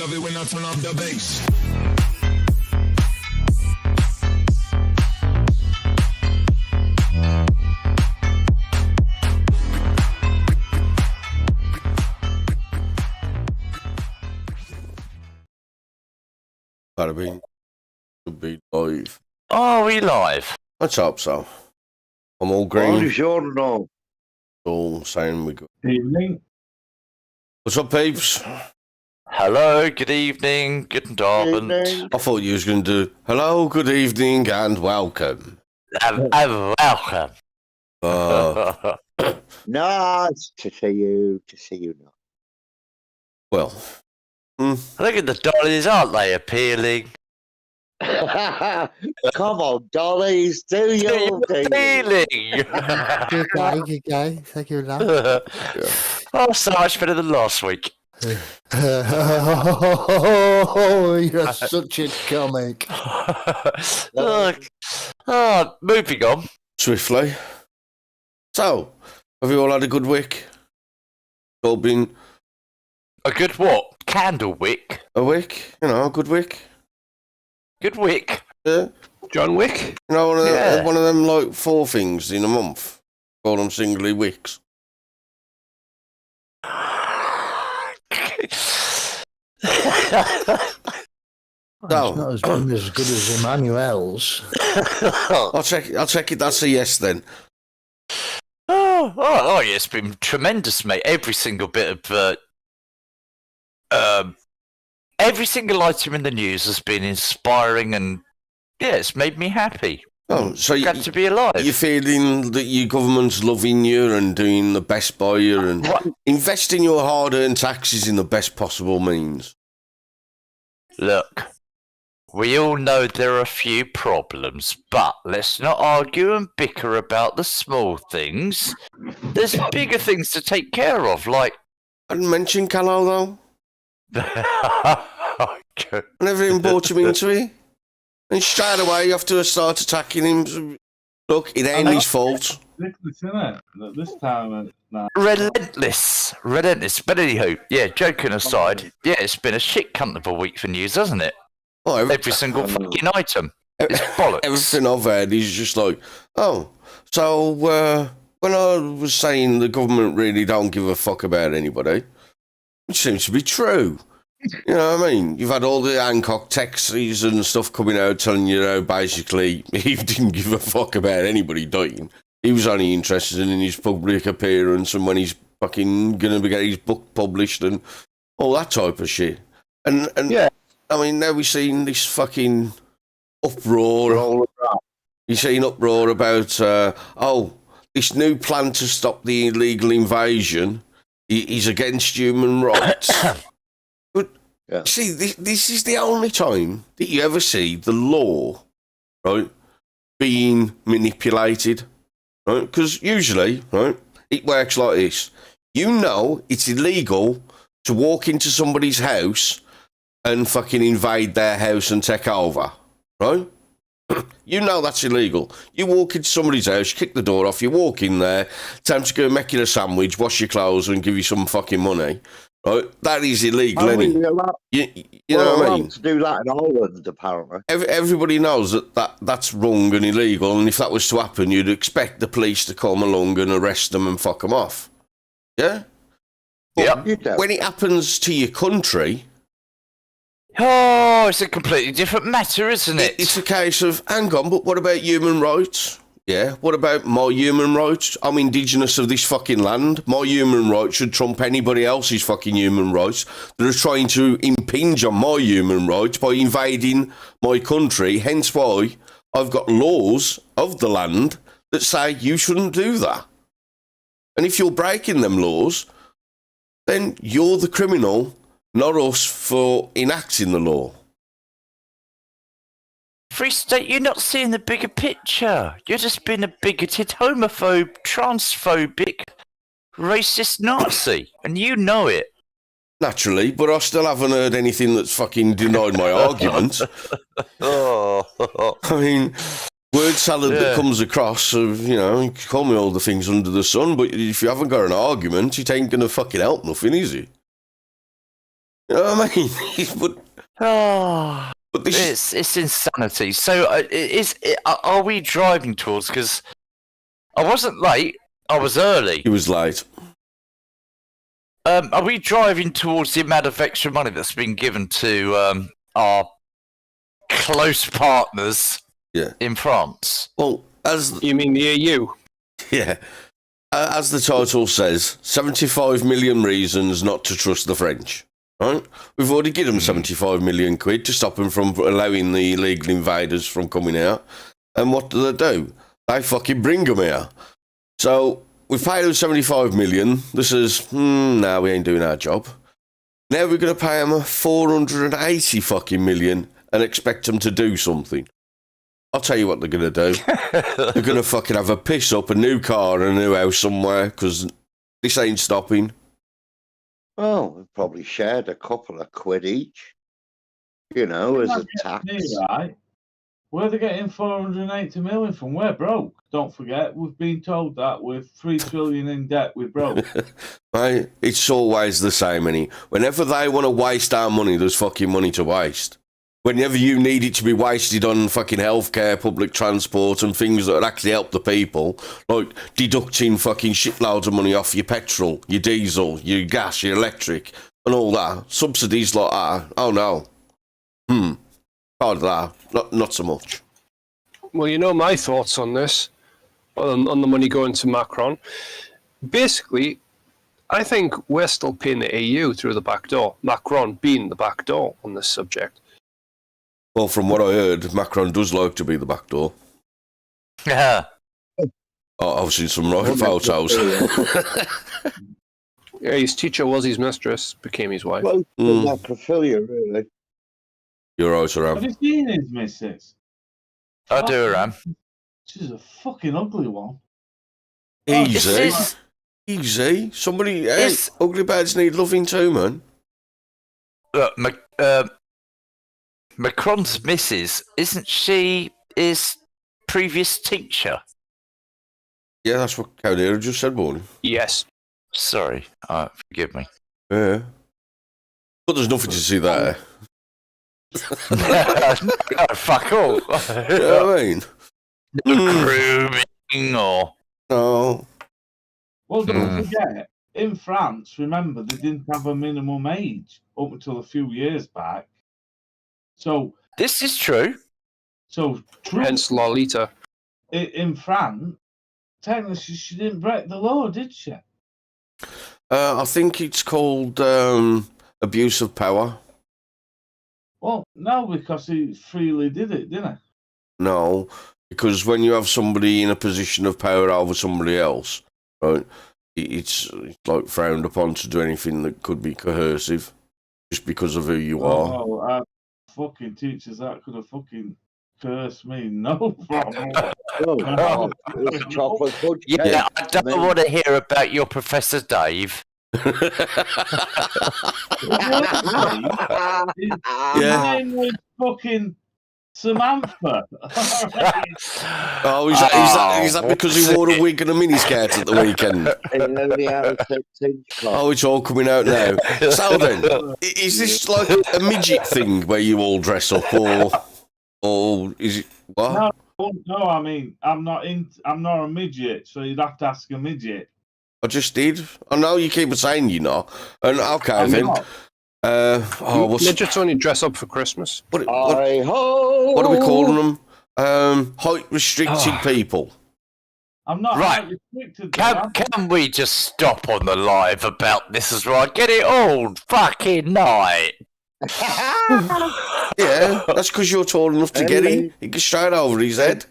love it when I turn up the bass. Bada should be live. Are we live? Let's hope so. I'm all All green. sure no. All saying we go. Evening. What's up, peeps? Hello, good evening, good Abend. Evening. I thought you was going to do hello, good evening, and welcome. Welcome. No, it's to see you now. Well, Look at the dollies, aren't they appealing? Come on, dollies, do your thing. Appealing! Good guy. Thank you, lad. Oh, so much better than last week. You're such a comic. Look. Oh, moving on. swiftly. So, have you all had a good week? All been A good what? Candle wick? a week? You know, a good week? Good wick? Yeah. John Wick. You know, Yeah. one of them, like, 4 things in a month. Call them singly weeks. It's not as good as Emmanuel's. I'll check it. That's a yes then. Oh, yeah, it's been tremendous, mate. Every single bit of, every single item in the news has been inspiring, and yeah, it's made me happy. Oh, so Glad to be alive. you're feeling that your government's loving you and doing the best by you and What? investing your hard-earned taxes in the best possible means. Look, we all know there are a few problems, but let's not argue and bicker about the small things. There's bigger things to take care of, like. I didn't mention Callow though. Okay. I never even brought him into it. And straight away you have to start attacking him. Look, it ain't his fault. Ridiculous, isn't it? This time, nah. Relentless. But anywho, yeah, joking aside, yeah, it's been a shit cunt of a week for news, hasn't it? Oh, Every single fucking item. It's bollocks. everything I've heard is just like, oh, so when I was saying the government really don't give a fuck about anybody, which seems to be true. You know what I mean? You've had all the Hancock texts and stuff coming out telling you how basically he didn't give a fuck about anybody dying. He was only interested in his public appearance and when he's fucking going to get his book published and all that type of shit. And Yeah. I mean, now we've seen this fucking uproar. You've seen uproar about, this new plan to stop the illegal invasion is against human rights. But, Yeah. see, this is the only time that you ever see the law, right, being manipulated, right? Because usually, right, it works like this. You know it's illegal to walk into somebody's house and fucking invade their house and take over, right? You know that's illegal. You walk into somebody's house, kick the door off, you walk in there, time to go make you a sandwich, wash your clothes and give you some fucking money, right? That is illegal, I mean, innit? you're allowed, You we're know what I allowed mean? to do that in Holland, apparently. Everybody knows that's wrong and illegal, and if that was to happen, you'd expect the police to come along and arrest them and fuck them off. Yeah? Yep. You don't. When it happens to your country, Oh, it's a completely different matter, isn't it? it's a case of, hang on, but what about human rights? Yeah, what about my human rights? I'm indigenous of this fucking land. My human rights should trump anybody else's fucking human rights that are trying to impinge on my human rights by invading my country. Hence why I've got laws of the land that say you shouldn't do that. And if you're breaking them laws, then you're the criminal, not us for enacting the law. Free State, you're not seeing the bigger picture. You're just being a bigoted, homophobe, transphobic, racist Nazi, and you know it. Naturally, but I still haven't heard anything that's fucking denied my argument. Oh, I mean, word salad that Yeah. comes across, you know, you can call me all the things under the sun, but if you haven't got an argument, it ain't going to fucking help nothing, is it? You know what I mean? Oh, but this it's insanity. So, are we driving towards? Because I wasn't late. I was early. he was late. Are we driving towards the amount of extra money that's been given to our close partners Yeah. in France? Well, as You mean the EU? yeah, as the title says, 75 million reasons not to trust the French. Right? We've already given them 75 million quid to stop them from allowing the illegal invaders from coming out. And what do? They fucking bring them here. So we've paid them 75 million. This is, no, we ain't doing our job. Now we're going to pay them 480 fucking million and expect them to do something. I'll tell you what they're going to do. They're going to fucking have a piss up, a new car and a new house somewhere, because this ain't stopping. Oh, we probably shared a couple of quid each. You know, as a tax. Right. Where are they getting 480 million from? We're broke. Don't forget, we've been told that with 3 trillion in debt, we're broke. Right? It's always the same, Annie. Whenever they want to waste our money, there's fucking money to waste. Whenever you need it to be wasted on fucking healthcare, public transport, and things that would actually help the people, like deducting fucking shitloads of money off your petrol, your diesel, your gas, your electric, and all that, subsidies like that, oh no. Part of that, not so much. Well, you know my thoughts on this, on the money going to Macron. Basically, I think we're still paying the EU through the back door, Macron being the back door on this subject. Well, from what I heard, Macron does like to be the back door. Yeah. Oh, I've seen some right photos. Yeah, his teacher was his mistress, became his wife. Well, necrophilia, really. You're right, Have Aram. you seen his missus? I do, Ram. She's a fucking ugly one. Easy. It's- Easy. Somebody, hey, It's- ugly birds need loving too, man. Look, Macron's missus, isn't she his previous teacher? Yeah, that's what Caldera just said, boy. Yes. Sorry, forgive me. Yeah. But there's nothing to see there. No, fuck all. You know what I mean? Grooming or... No. Well, don't forget, in France, remember, they didn't have a minimum age up until a few years back. So, This is true. Hence Lolita. in France, technically, she didn't break the law, did she? I think it's called abuse of power. Well, no, because he freely did it, didn't No, because when you have somebody in a position of power over somebody else, right, it's like frowned upon to do anything that could be coercive just because of who you he? are. Oh, our fucking teachers that could have fucking cursed me. No problem. Oh, God. It's chocolate fudge cake. Yeah, I don't want to hear about your Professor Dave. His name was fucking Samantha. Oh, is that because he wore a wig and a miniskirt at the weekend? He only had a 6-inch cock. Oh, it's all coming out now. So then, is this like a midget thing where you all dress up, or is it what? No, I mean I'm not a midget, so you'd have to ask a midget. I just did. I know you keep saying you're not, and okay I'm then. not. Midgets only dress up for Christmas. What What are we calling them? Height restricted people. I'm not Right. restricted. to that. Can we just stop on the live about this as well? Get it all fucking night. Yeah, that's because you're tall enough to get it. He gets straight over his head.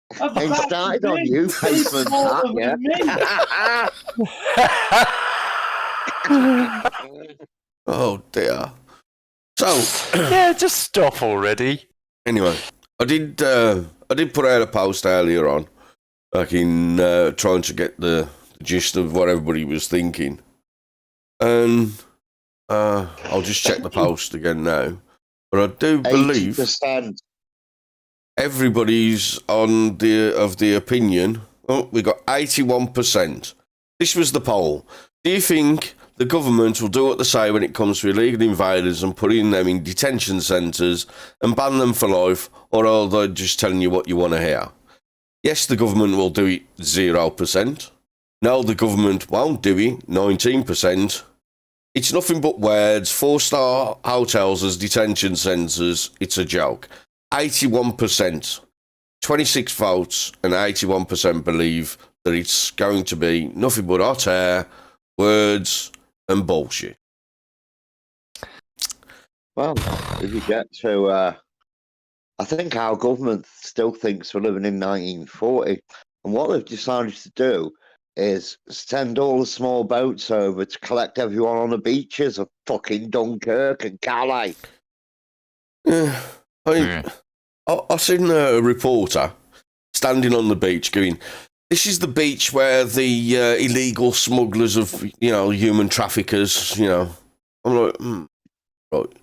It started on you, Pavement Pat, yeah? Oh dear. So Yeah, just stop already. anyway, I did put out a post earlier on, like in trying to get the gist of what everybody was thinking, and I'll just check the post again now. But I do believe 80%. everybody's of the opinion. Oh, we got 81%. This was the poll. Do you think the government will do what they say when it comes to illegal invaders and putting them in detention centres and ban them for life, or are they just telling you what you want to hear? Yes, the government will do it 0%. No, the government won't do it 19%. It's nothing but words. 4-star hotels as detention centres, it's a joke. 81%, 26 votes, and 81% believe that it's going to be nothing but hot air, words, and bullshit. Well, if you get to, I think our government still thinks we're living in 1940, and what they've decided to do is send all the small boats over to collect everyone on the beaches of fucking Dunkirk and Calais. Yeah, I seen a reporter standing on the beach going, this is the beach where the illegal smugglers of, human traffickers, I'm like, right.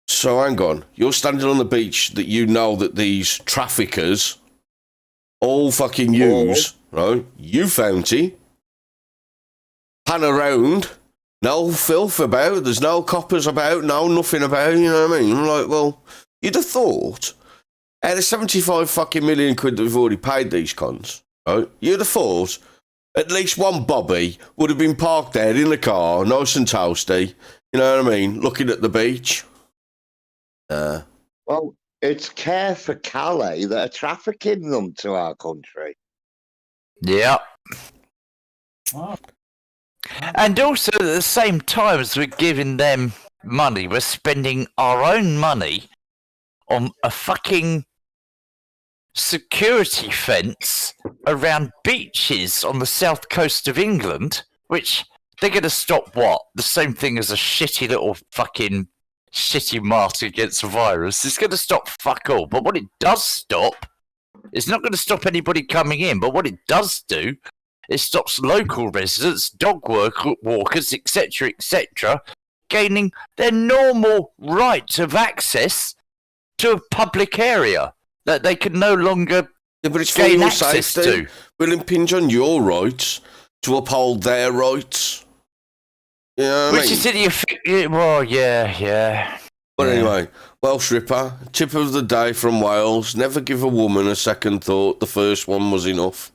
So hang on, you're standing on the beach that you know that these traffickers all fucking use, right? You found it. Pan around, no filth about, there's no coppers about, no nothing about, you know what I mean? I'm like, well, you'd have thought, out of 75 fucking million quid that we've already paid these cons, right? You'd have thought at least one bobby would have been parked there in the car, nice and toasty, you know what I mean? Looking at the beach. Well, it's Care for Calais that are trafficking them to our country. Yeah. Wow. And also at the same time as we're giving them money, we're spending our own money on a fucking security fence around beaches on the south coast of England, which they're going to stop what? The same thing as a shitty little fucking shitty mask against the virus. It's going to stop fuck all. But what it does stop, it's not going to stop anybody coming in, but what it does do, it stops local residents, dog walkers, etc., gaining their normal right of access to a public area that they can no longer but it's for gain your access safety. to. Will impinge on your rights to uphold their rights. You know what I Which mean? is idiot. Well, yeah. But anyway, Welsh Ripper, tip of the day from Wales. Never give a woman a second thought. The first one was enough.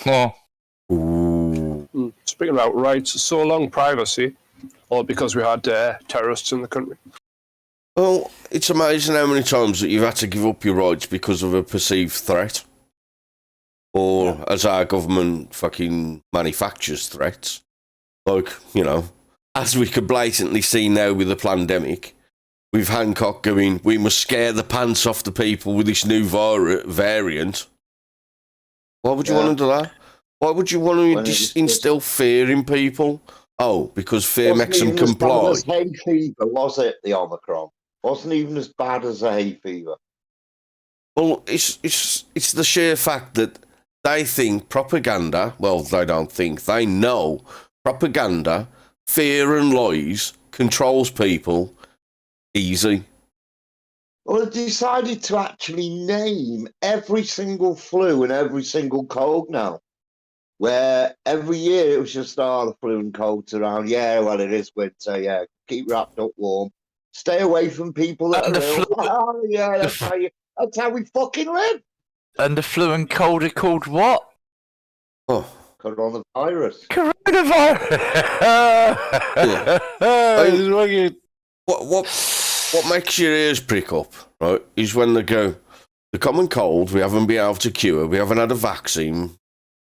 Oh. Ooh. Speaking about rights, so long privacy, all because we had terrorists in the country. Well, it's amazing how many times that you've had to give up your rights because of a perceived threat. Or as our government fucking manufactures threats. Like, as we could blatantly see now with the pandemic, with Hancock going, we must scare the pants off the people with this new variant. Why would you want to do that? Why would you want to instill fear in people? Oh, because fear makes them comply. Wasn't even as hay fever, was it, the Omicron? Wasn't even as bad as a hay fever. Well, it's the sheer fact that they think propaganda, well, they don't think, they know propaganda, fear and lies controls people easy. Well, they decided to actually name every single flu and every single cold now. Where every year it was just, the flu and cold's around. Yeah, well, it is winter. Yeah, keep wrapped up warm. Stay away from people that And are the ill. flu- Oh, yeah, that's how we fucking live. And the flu and cold are called what? Oh, Coronavirus. Coronavirus. What makes your ears prick up, right, is when they go, the common cold, we haven't been able to cure, we haven't had a vaccine,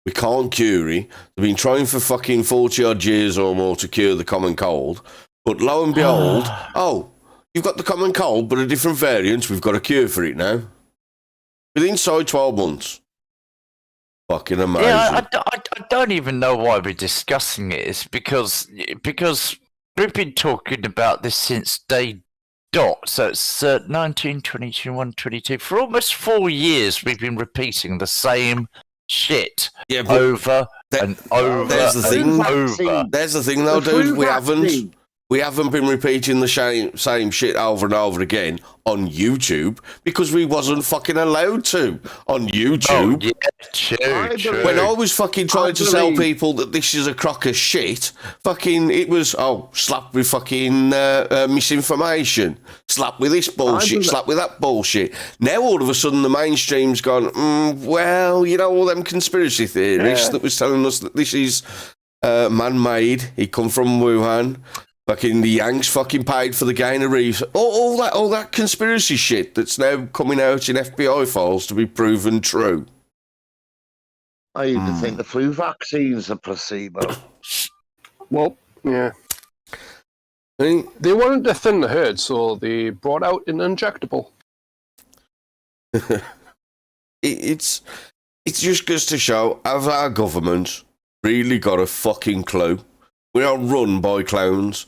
we can't cure it, they've been trying for fucking 40-odd years or more to cure the common cold, but lo and behold, you've got the common cold, but a different variant, we've got a cure for it now. Within 12 months. Fucking amazing. Yeah, I don't even know why we're discussing it. It's because we've been talking about this since day dot. So it's 19, 20, 21, 22. For almost 4 years, we've been repeating the same shit Yeah, but over and over there's the and thing. over. There's the thing, though, The flu dude. We vaccine. we haven't been repeating the same shit over and over again on YouTube because we wasn't fucking allowed to on YouTube. Oh, yeah, true. When I was fucking trying to sell people that this is a crock of shit, fucking it was, slap with fucking misinformation, slap with this bullshit, slap with that bullshit. Now all of a sudden the mainstream's gone, well, you know, all them conspiracy theorists that was telling us that this is man-made, he come from Wuhan, fucking the Yanks fucking paid for the gain of reefs, all that conspiracy shit that's now coming out in FBI files to be proven true. I even think the flu vaccine's a placebo. Well, yeah. I mean, They wanted to thin the herd, so they brought out an injectable. it's just goes to show, have our government really got a fucking clue? We are run by clowns.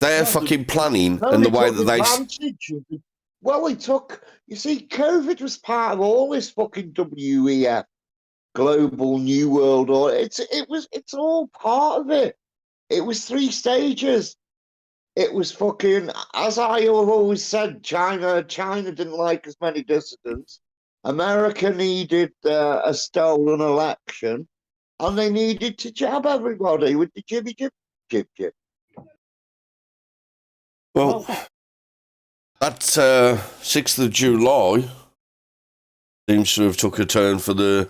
They're fucking planning and the way that they... Well, we took... You see, COVID was part of all this fucking WEF, Global New World Order. It's all part of it. It was 3 stages. It was fucking... As I have always said, China didn't like as many dissidents. America needed a stolen election. And they needed to jab everybody with the jibby jib. Well, that 6th of July seems to have took a turn for the,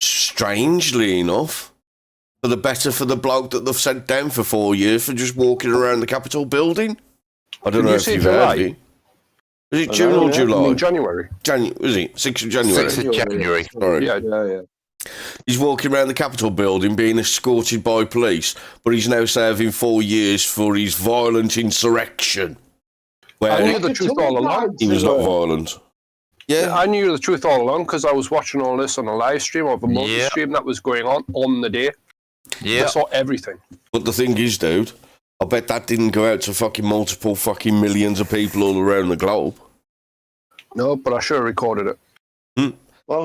strangely enough, for the better for the bloke that they've sent down for 4 years for just walking around the Capitol building. I don't know if you've heard it. Is it June or July? I mean, January. Is it? 6th of January. 6th of January. Sorry. Yeah. He's walking around the Capitol building being escorted by police, but he's now serving 4 years for his violent insurrection. I Where knew the truth all along. he was not violent. Yeah. I knew the truth all along because I was watching all this on a live stream of a multi-stream that was going on the day. Yeah. I saw everything. But the thing is, dude, I bet that didn't go out to fucking multiple fucking millions of people all around the globe. No, but I sure recorded it. Well,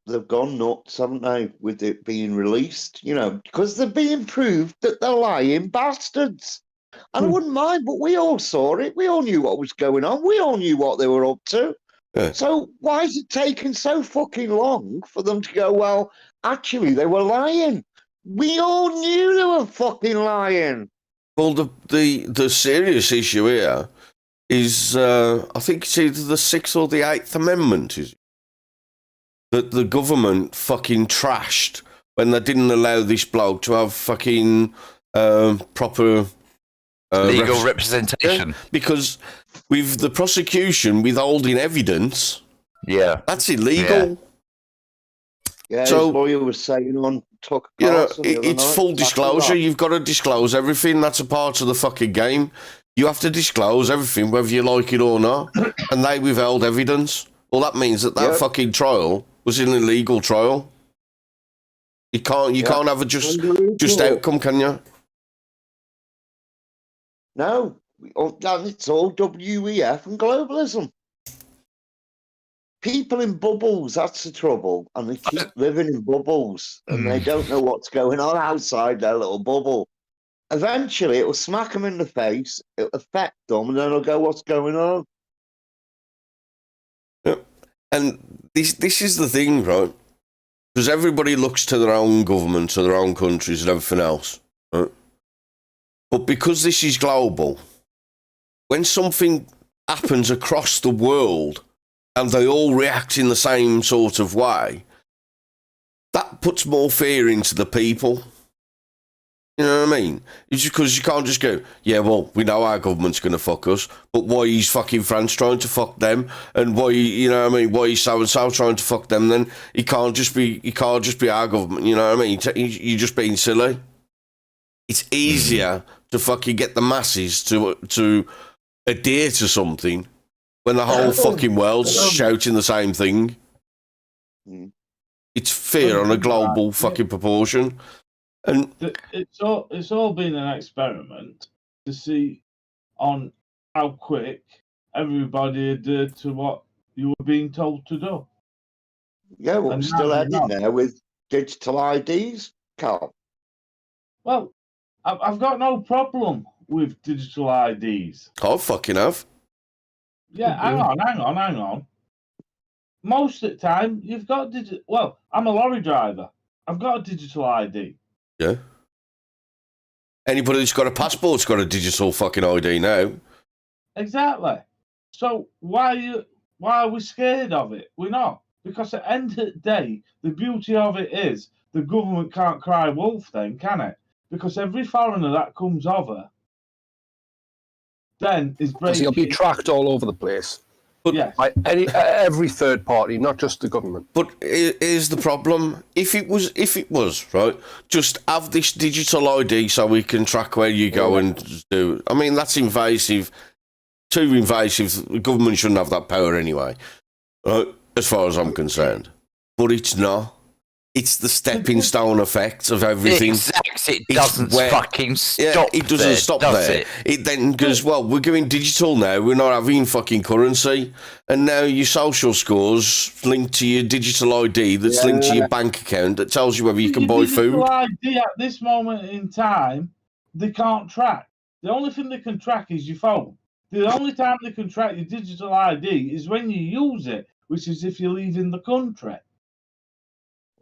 they've gone nuts, haven't they, with it being released? You know, because they're being proved that they're lying bastards. And I wouldn't mind, but we all saw it. We all knew what was going on. We all knew what they were up to. Yeah. So why is it taking so fucking long for them to go, well, actually, they were lying? We all knew they were fucking lying. Well, the serious issue here is, I think it's either the 6th or the 8th Amendment, is it? That the government fucking trashed when they didn't allow this bloke to have fucking proper... legal representation. Yeah, because with the prosecution withholding evidence, that's illegal. Yeah, so, his lawyer was saying on Tucker you know, Carlson the other it's night, full disclosure. You've got to disclose everything. That's a part of the fucking game. You have to disclose everything, whether you like it or not. And they withheld evidence. Well, that means that fucking trial was an illegal trial. You can't have a just outcome, can you? No, it's all WEF and globalism. People in bubbles, that's the trouble. And they keep living in bubbles and they don't know what's going on outside their little bubble. Eventually, it will smack them in the face, it'll affect them, and then they'll go, what's going on? Yeah. And this is the thing, right? Because everybody looks to their own government, to their own countries and everything else, right? But because this is global, when something happens across the world and they all react in the same sort of way, that puts more fear into the people. You know what I mean? It's because you can't just go, yeah, well, we know our government's going to fuck us, but why is fucking France trying to fuck them? And why, you know what I mean, why is so-and-so trying to fuck them then? It can't just be our government, you know what I mean? You're just being silly. It's easier to fucking get the masses to adhere to something when the whole fucking world's shouting the same thing. It's fear on a global fucking proportion. And it's all been an experiment to see on how quick everybody adhered to what you were being told to do. Yeah, well, I'm still heading there with digital IDs, Carl. Well, I've got no problem with digital IDs? I fucking have. Yeah, hang on. Most of the time, you've got digital. Well, I'm a lorry driver. I've got a digital ID. Yeah. Anybody that's got a passport's got a digital fucking ID now. Exactly. So why are we scared of it? We're not. Because at the end of the day, the beauty of it is the government can't cry wolf then, can it? Because every foreigner that comes over then is Because he'll be tracked all over the place. Yes. By every third party, not just the government. But here's the problem. If it was, right, just have this digital ID so we can track where you go and do. I mean, that's invasive. Too invasive. The government shouldn't have that power anyway, right, as far as I'm concerned. But it's not. It's the stepping stone effect of everything. Exactly. It doesn't fucking stop. Yeah, it doesn't there, stop does there. It? It then goes, well, we're going digital now. We're not having fucking currency. And now your social scores linked to your digital ID that's linked to your bank account that tells you whether you can buy food. Digital ID at this moment in time, they can't track. The only thing they can track is your phone. The only time they can track your digital ID is when you use it, which is if you're leaving the country.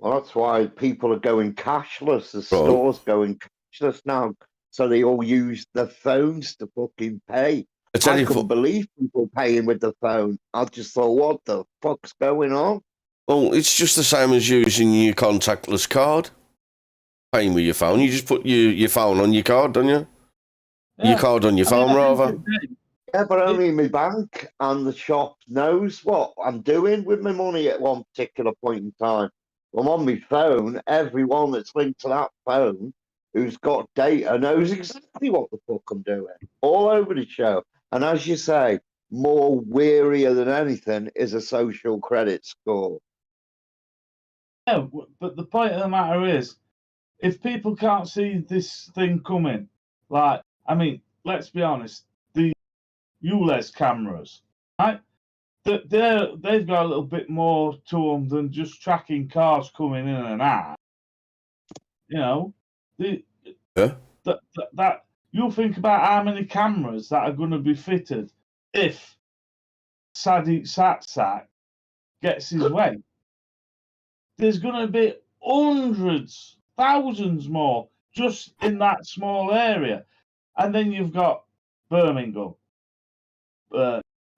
Well, that's why people are going cashless. The stores going cashless now, so they all use their phones to fucking pay. I couldn't believe people paying with the phone. I just thought, what the fuck's going on? Well, it's just the same as using your contactless card. Paying with your phone. You just put your phone on your card, don't you? Yeah. Your card on your phone, rather. Yeah, but only my bank and the shop knows what I'm doing with my money at one particular point in time. I'm on my phone. Everyone that's linked to that phone who's got data knows exactly what the fuck I'm doing. All over the show. And as you say, more wearier than anything is a social credit score. Yeah, but the point of the matter is, if people can't see this thing coming, like, I mean, let's be honest, the ULEZ cameras, right? They've got a little bit more to them than just tracking cars coming in and out. You know, that you think about how many cameras that are going to be fitted if Sadiq Satsak gets his way. There's going to be hundreds, thousands more just in that small area. And then you've got Birmingham,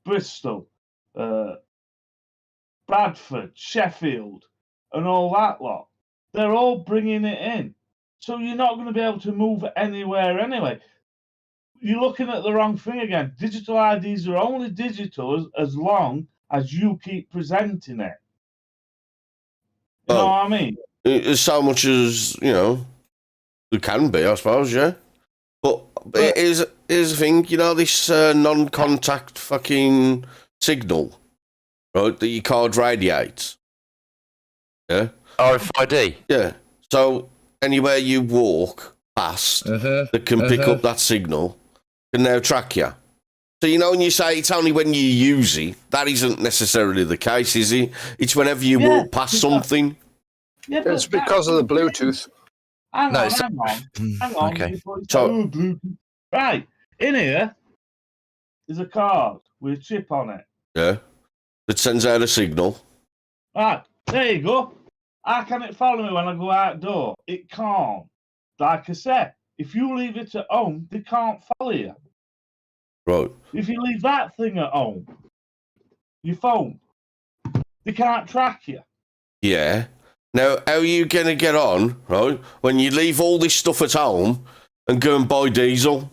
Bristol, Bradford, Sheffield, and all that lot. They're all bringing it in. So you're not going to be able to move anywhere anyway. You're looking at the wrong thing again. Digital IDs are only digital as long as you keep presenting it. You know what I mean? As so much as, you know, there can be, I suppose, yeah. But here's the thing, you know, this non-contact fucking signal, right, that your card radiates. Yeah? RFID. Yeah. So anywhere you walk past that can pick up that signal can now track you. So, you know, when you say it's only when you use it, that isn't necessarily the case, is it? It's whenever you walk past something. Yeah, It's because of the Bluetooth. Hang on. Okay. Right, in here, there's a card with a chip on it. Yeah. That sends out a signal. Right, there you go. How can it follow me when I go outdoor? It can't. Like I said, if you leave it at home, they can't follow you. Right. If you leave that thing at home, your phone, they can't track you. Yeah. Now, how are you going to get on, right, when you leave all this stuff at home and go and buy diesel?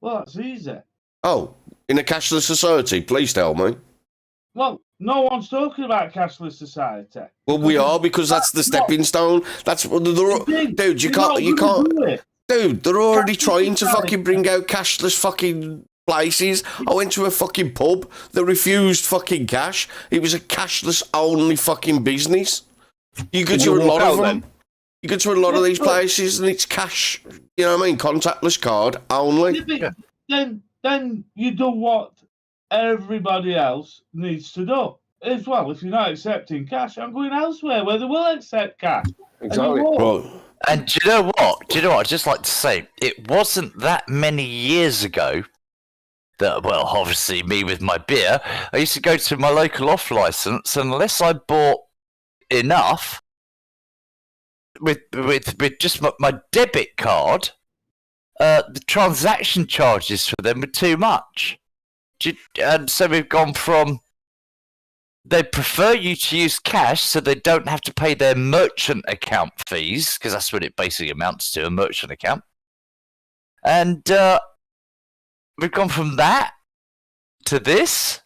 Well, that's easy. Oh, in a cashless society, please tell me. Well, no one's talking about cashless society. Well, we are, because that's the stepping stone. That's what dude. You can't. Dude, they're already trying to fucking bring out cashless fucking places. I went to a fucking pub that refused fucking cash. It was a cashless only fucking business. You go to a lot of them. You go to a lot of these places and it's cash. You know what I mean? Contactless card only. Then you do what everybody else needs to do. As well, if you're not accepting cash, I'm going elsewhere where they will accept cash. Exactly. Right. And do you know what? I'd just like to say, it wasn't that many years ago that, well, obviously me with my beer, I used to go to my local off license, and unless I bought enough with just my debit card, the transaction charges for them were too much. And so we've gone from they prefer you to use cash so they don't have to pay their merchant account fees, because that's what it basically amounts to, a merchant account. And we've gone from that to this.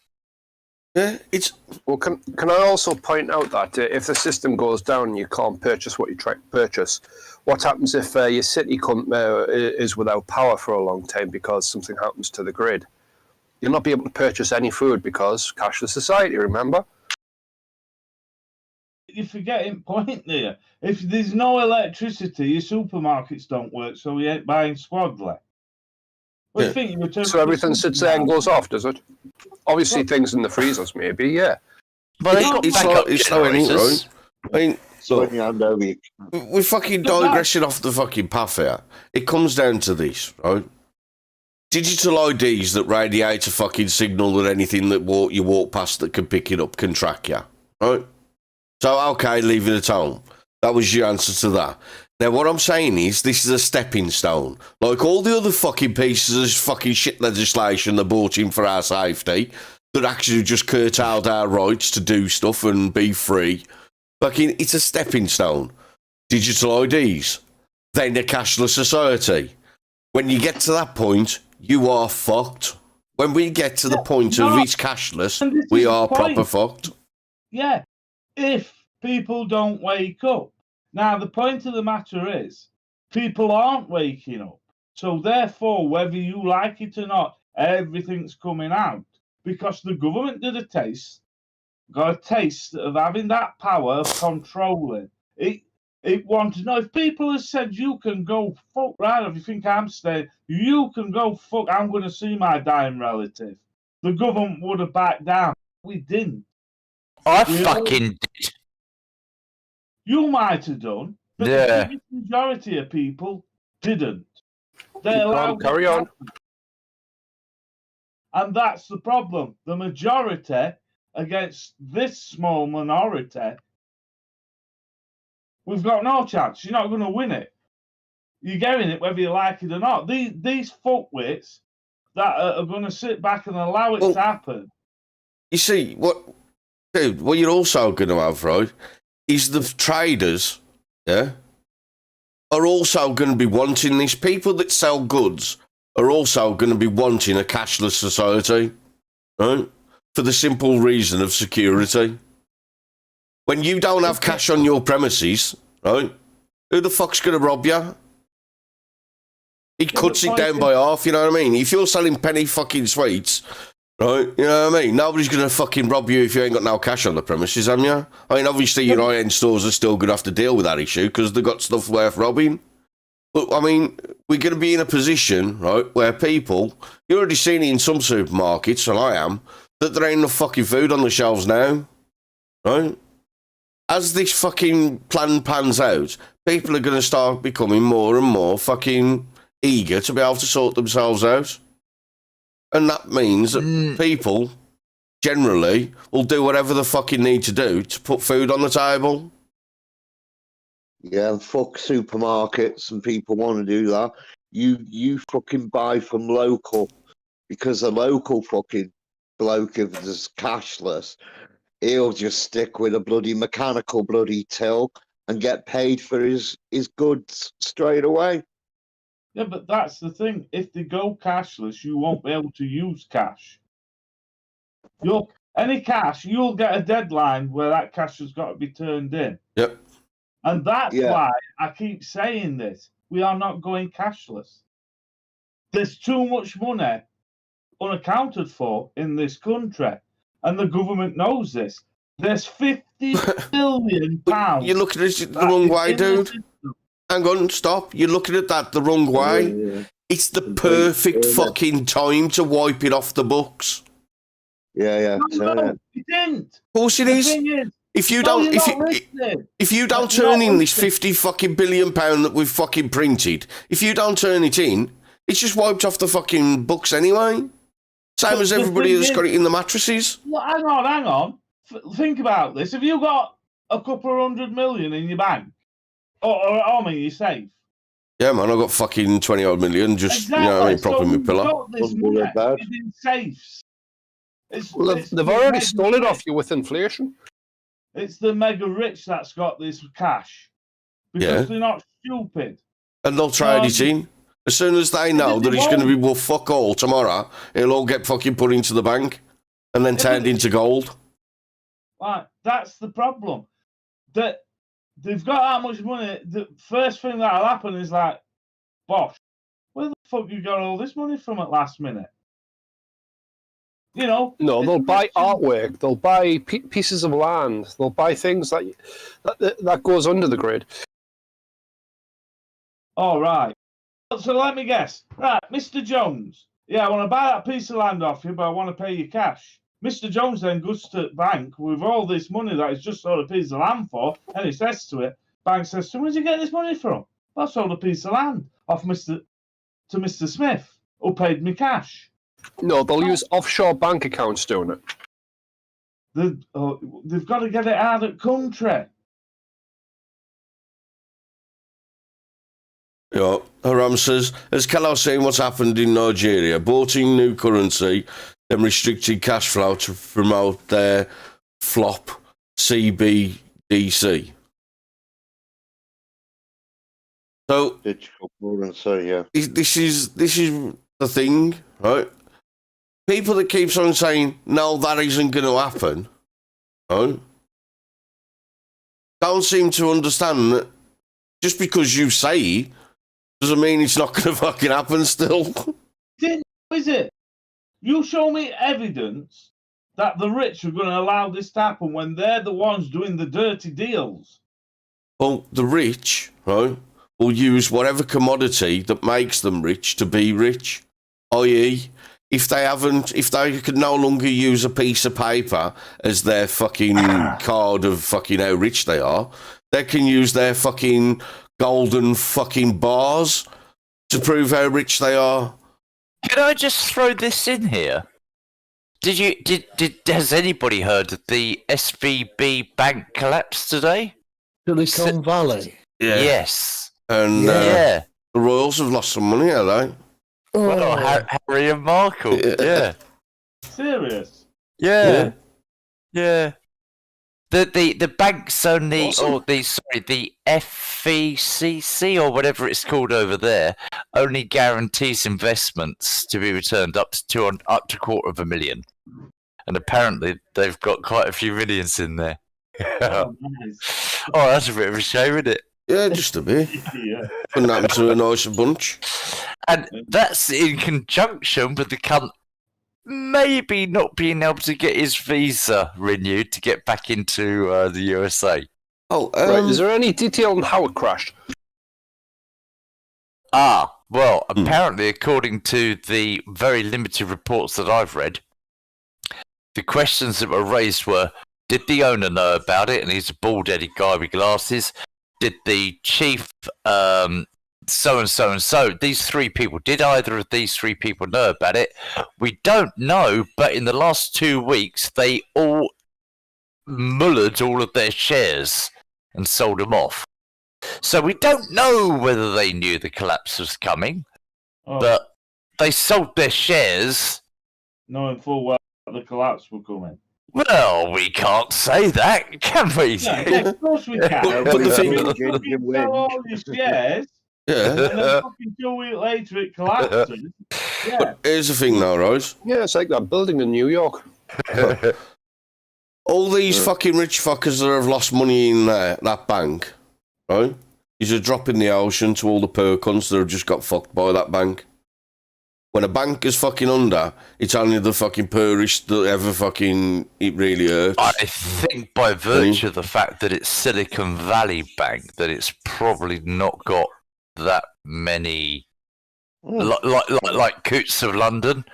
Yeah, it's Well, can I also point out that if the system goes down and you can't purchase what you try to purchase, what happens if your city is without power for a long time because something happens to the grid? You'll not be able to purchase any food because cashless society, remember? You're forgetting point there. If there's no electricity, your supermarkets don't work, so you ain't buying Swaddler. Well, Yeah. you think you were So everything sits there and goes off, does it? Obviously, things in the freezers, maybe, yeah. Well, they've got it's backup like anything, generators. right? I mean, So when you hand over, we're fucking digressing off the fucking path here. It comes down to this, right? Digital IDs that radiate a fucking signal that anything that you walk past that can pick it up can track you, right? So, okay, leave it at home. That was your answer to that. Now, what I'm saying is, this is a stepping stone. Like all the other fucking pieces of fucking shit legislation they brought in for our safety that actually just curtailed our rights to do stuff and be free. Fucking, it's a stepping stone. Digital IDs. Then a cashless society. When you get to that point, you are fucked. When we get to the point of it's cashless, we are proper fucked. Yeah, if people don't wake up. Now, the point of the matter is, people aren't waking up. So, therefore, whether you like it or not, everything's coming out. Because the government got a taste of having that power of controlling. It wanted to know if people have said you can go fuck right, if you think I'm staying, you can go fuck, I'm going to see my dying relative. The government would have backed down. We didn't. I You know? fucking did. You might have done, but Yeah. the biggest majority of people didn't. They Keep on, allowed carry it to on. happen. And that's the problem. The majority against this small minority, we've got no chance. You're not going to win it. You're getting it whether you like it or not. These fuckwits that are going to sit back and allow it Well, to happen. You see, what you're also going to have, right, is the traders, yeah, are also going to be wanting this. People that sell goods are also going to be wanting a cashless society, right, for the simple reason of security. When you don't have cash on your premises, right, who the fuck's going to rob you? It cuts it down by half, you know what I mean? If you're selling penny fucking sweets, right, you know what I mean? Nobody's going to fucking rob you if you ain't got no cash on the premises, have you? I mean, obviously your high-end stores are still going to have to deal with that issue because they've got stuff worth robbing. But, I mean, we're going to be in a position, right, where people, you're already seeing it in some supermarkets, and I am, that there ain't enough fucking food on the shelves now, right? As this fucking plan pans out, people are going to start becoming more and more fucking eager to be able to sort themselves out. And that means that people, generally, will do whatever the fucking need to do to put food on the table. yeah, and fuck supermarkets and people want to do that. You fucking buy from local because a local fucking bloke, if it's cashless, he'll just stick with a bloody mechanical bloody till and get paid for his goods straight away. Yeah, but that's the thing. If they go cashless, you won't be able to use cash. Any cash, you'll get a deadline where that cash has got to be turned in. Yep. And that's Yeah. why I keep saying this. We are not going cashless. There's too much money unaccounted for in this country. And the government knows this. There's £50 billion. You're looking at it the wrong way, dude. Hang on, stop. You're looking at that the wrong way. Yeah. It's the perfect fucking time to wipe it off the books. Yeah. No, it didn't. Of course it The is. thing is, If you No, don't, you're if not you, listening. if you don't You're turn not in this listening. 50 fucking billion pound that we've fucking printed, if you don't turn it in, it's just wiped off the fucking books anyway. Same But as the everybody thing that's is- got it in the mattresses. Well, hang on. Think about this. Have you got a couple of 100 million in your bank? Or I mean, you're safe. Yeah, man, I got fucking 20 odd million just, you know what I mean, propping my you've pillow. got this Wouldn't worry money about. is in safes. Well, It's they've the already mega stole it rich- off you with inflation. It's the mega rich that's got this cash because Yeah. they're not stupid. And they'll trade it in. As soon as they know they that it's going to be, won't. well, fuck all tomorrow, it'll all get fucking put into the bank and then Yeah, turned but- into gold. Like that's the problem. That they've got that much money. The first thing that'll happen is like, bosh, where the fuck you got all this money from at last minute? You know? No, it's they'll buy rich- artwork. They'll buy pieces of land. They'll buy things that goes under the grid. All right. So let me guess. Right, Mr. Jones. Yeah, I want to buy that piece of land off you, but I want to pay you cash. Mr. Jones then goes to the bank with all this money that he's just sold a piece of land for, and he says to it, bank says, so where'd you get this money from? I sold a piece of land off Mr. Smith, who paid me cash. No, they'll use offshore bank accounts doing it. They've got to get it out of the country. Yeah, Haram says, has Kello seen what's happened in Nigeria? Bought in new currency, then restricted cash flow to promote their flop CBDC. So Digital currency, yeah. this is the thing, right? People that keeps on saying, no, that isn't going to happen, right? Don't seem to understand that just because you say it doesn't mean it's not going to fucking happen still. Is it? You show me evidence that the rich are going to allow this to happen when they're the ones doing the dirty deals. Well, the rich, right, will use whatever commodity that makes them rich to be rich. I.e., if they could no longer use a piece of paper as their fucking card of fucking how rich they are, they can use their fucking golden fucking bars to prove how rich they are. Can I just throw this in here? Has anybody heard of the SVB bank collapse today? Silicon Valley. Yes. And Yeah. the Royals have lost some money, have they? Well, Harry and Markle. Yeah. Serious? Yeah. Yeah. The banks only, Awesome. or the FVCC or whatever it's called over there, only guarantees investments to be returned up to $250,000, and apparently they've got quite a few millions in there. Oh, nice. Oh, that's a bit of a shame, isn't it? Yeah, just a bit. Yeah. Couldn't happen to a nicer bunch. And that's in conjunction with the cunt maybe not being able to get his visa renewed to get back into the USA. Oh, Right? Is there any detail on how it crashed? Well, apparently, according to the very limited reports that I've read, the questions that were raised were, did the owner know about it? And he's a bald-headed guy with glasses. Did the chief, so-and-so and so, these three people, did either of these three people know about it? We don't know, but in the last 2 weeks, they all mullered all of their shares and sold them off. So we don't know whether they knew the collapse was coming, Oh, but they sold their shares. knowing full well the collapse will come in. Well, we can't say that, can we? Yeah, of course we can. But the thing- You sell all your shares, yeah. and then fucking 2 weeks later it collapses. Yeah. Here's the thing now, right? Yeah, it's like that building in New York. All these fucking rich fuckers that have lost money in that bank, right, is a drop in the ocean to all the poor cunts that have just got fucked by that bank. When a bank is fucking under, it's only the fucking poorest that ever fucking it really hurts. I think by virtue of the fact that it's Silicon Valley Bank, that it's probably not got that many, like Coots of London.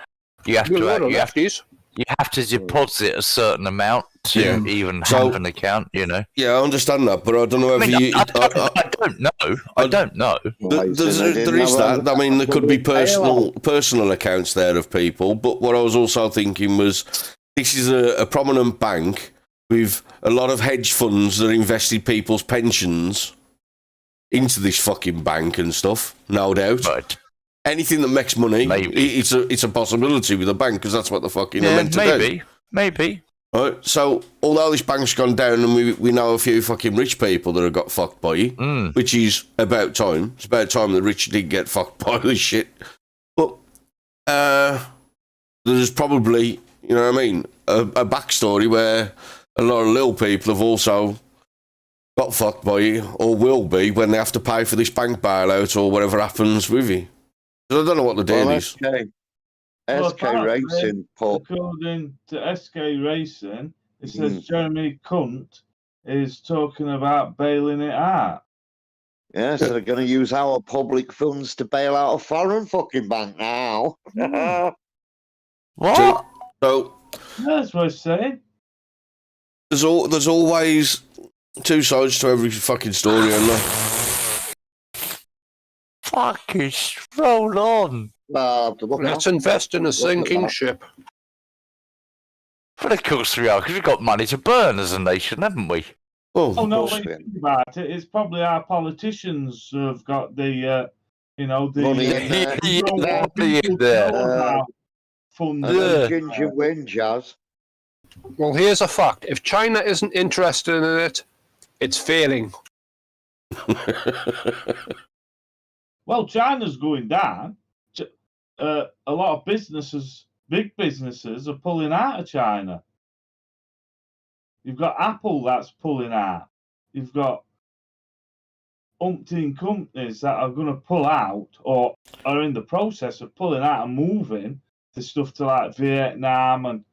You have Good to word on you have lefties. you have to deposit a certain amount to Yeah. even So- have an account. You know. Yeah, I understand that, but I don't know I if mean, you. I don't know. I don't know. There is that. I mean, there could be personal accounts there of people, but what I was also thinking was this is a prominent bank with a lot of hedge funds that invested people's pensions into this fucking bank and stuff, no doubt. But Anything that makes money, Maybe. it's a possibility with a bank because that's what the fucking they're yeah, meant to do. maybe. Right? So, although this bank's gone down and we know a few fucking rich people that have got fucked by it, which is about time. It's about time the rich did get fucked by this shit. But there's probably, you know what I mean, a backstory where a lot of little people have also got fucked by it or will be when they have to pay for this bank bailout or whatever happens with it. 'Cause I don't know what the deal Well, is. SK Racing, Paul. According to SK Racing, it says Jeremy Cunt is talking about bailing it out. Yeah, so they're going to use our public funds to bail out a foreign fucking bank now. What? So That's what it's saying. there's always two sides to every fucking story, and Fucking stroll on. Let's invest in a sinking ship. But of course we are, because we've got money to burn as a nation, haven't we? Oh no, course when we you are. think about it, it's probably our politicians who have got the, the Money in there. you don't Yeah, want money in people to there. know about funds. And then Yeah. Ginger Win Jazz. Well, here's a fact. If China isn't interested in it, it's failing. Well, China's going down. A lot of businesses, big businesses, are pulling out of China. You've got Apple that's pulling out. You've got umpteen companies that are going to pull out or are in the process of pulling out and moving to stuff to like Vietnam and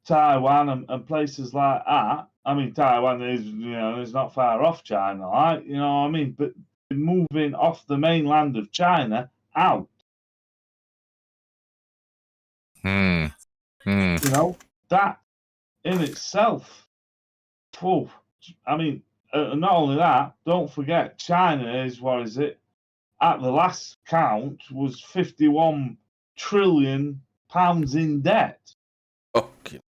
Taiwan and places like that. I mean, Taiwan is not far off China, like, you know what I mean? But moving off the mainland of China out, Hmm. you know, that in itself, I mean, not only that, don't forget, China is, what is it? At the last count, was 51 trillion pounds in debt. okay.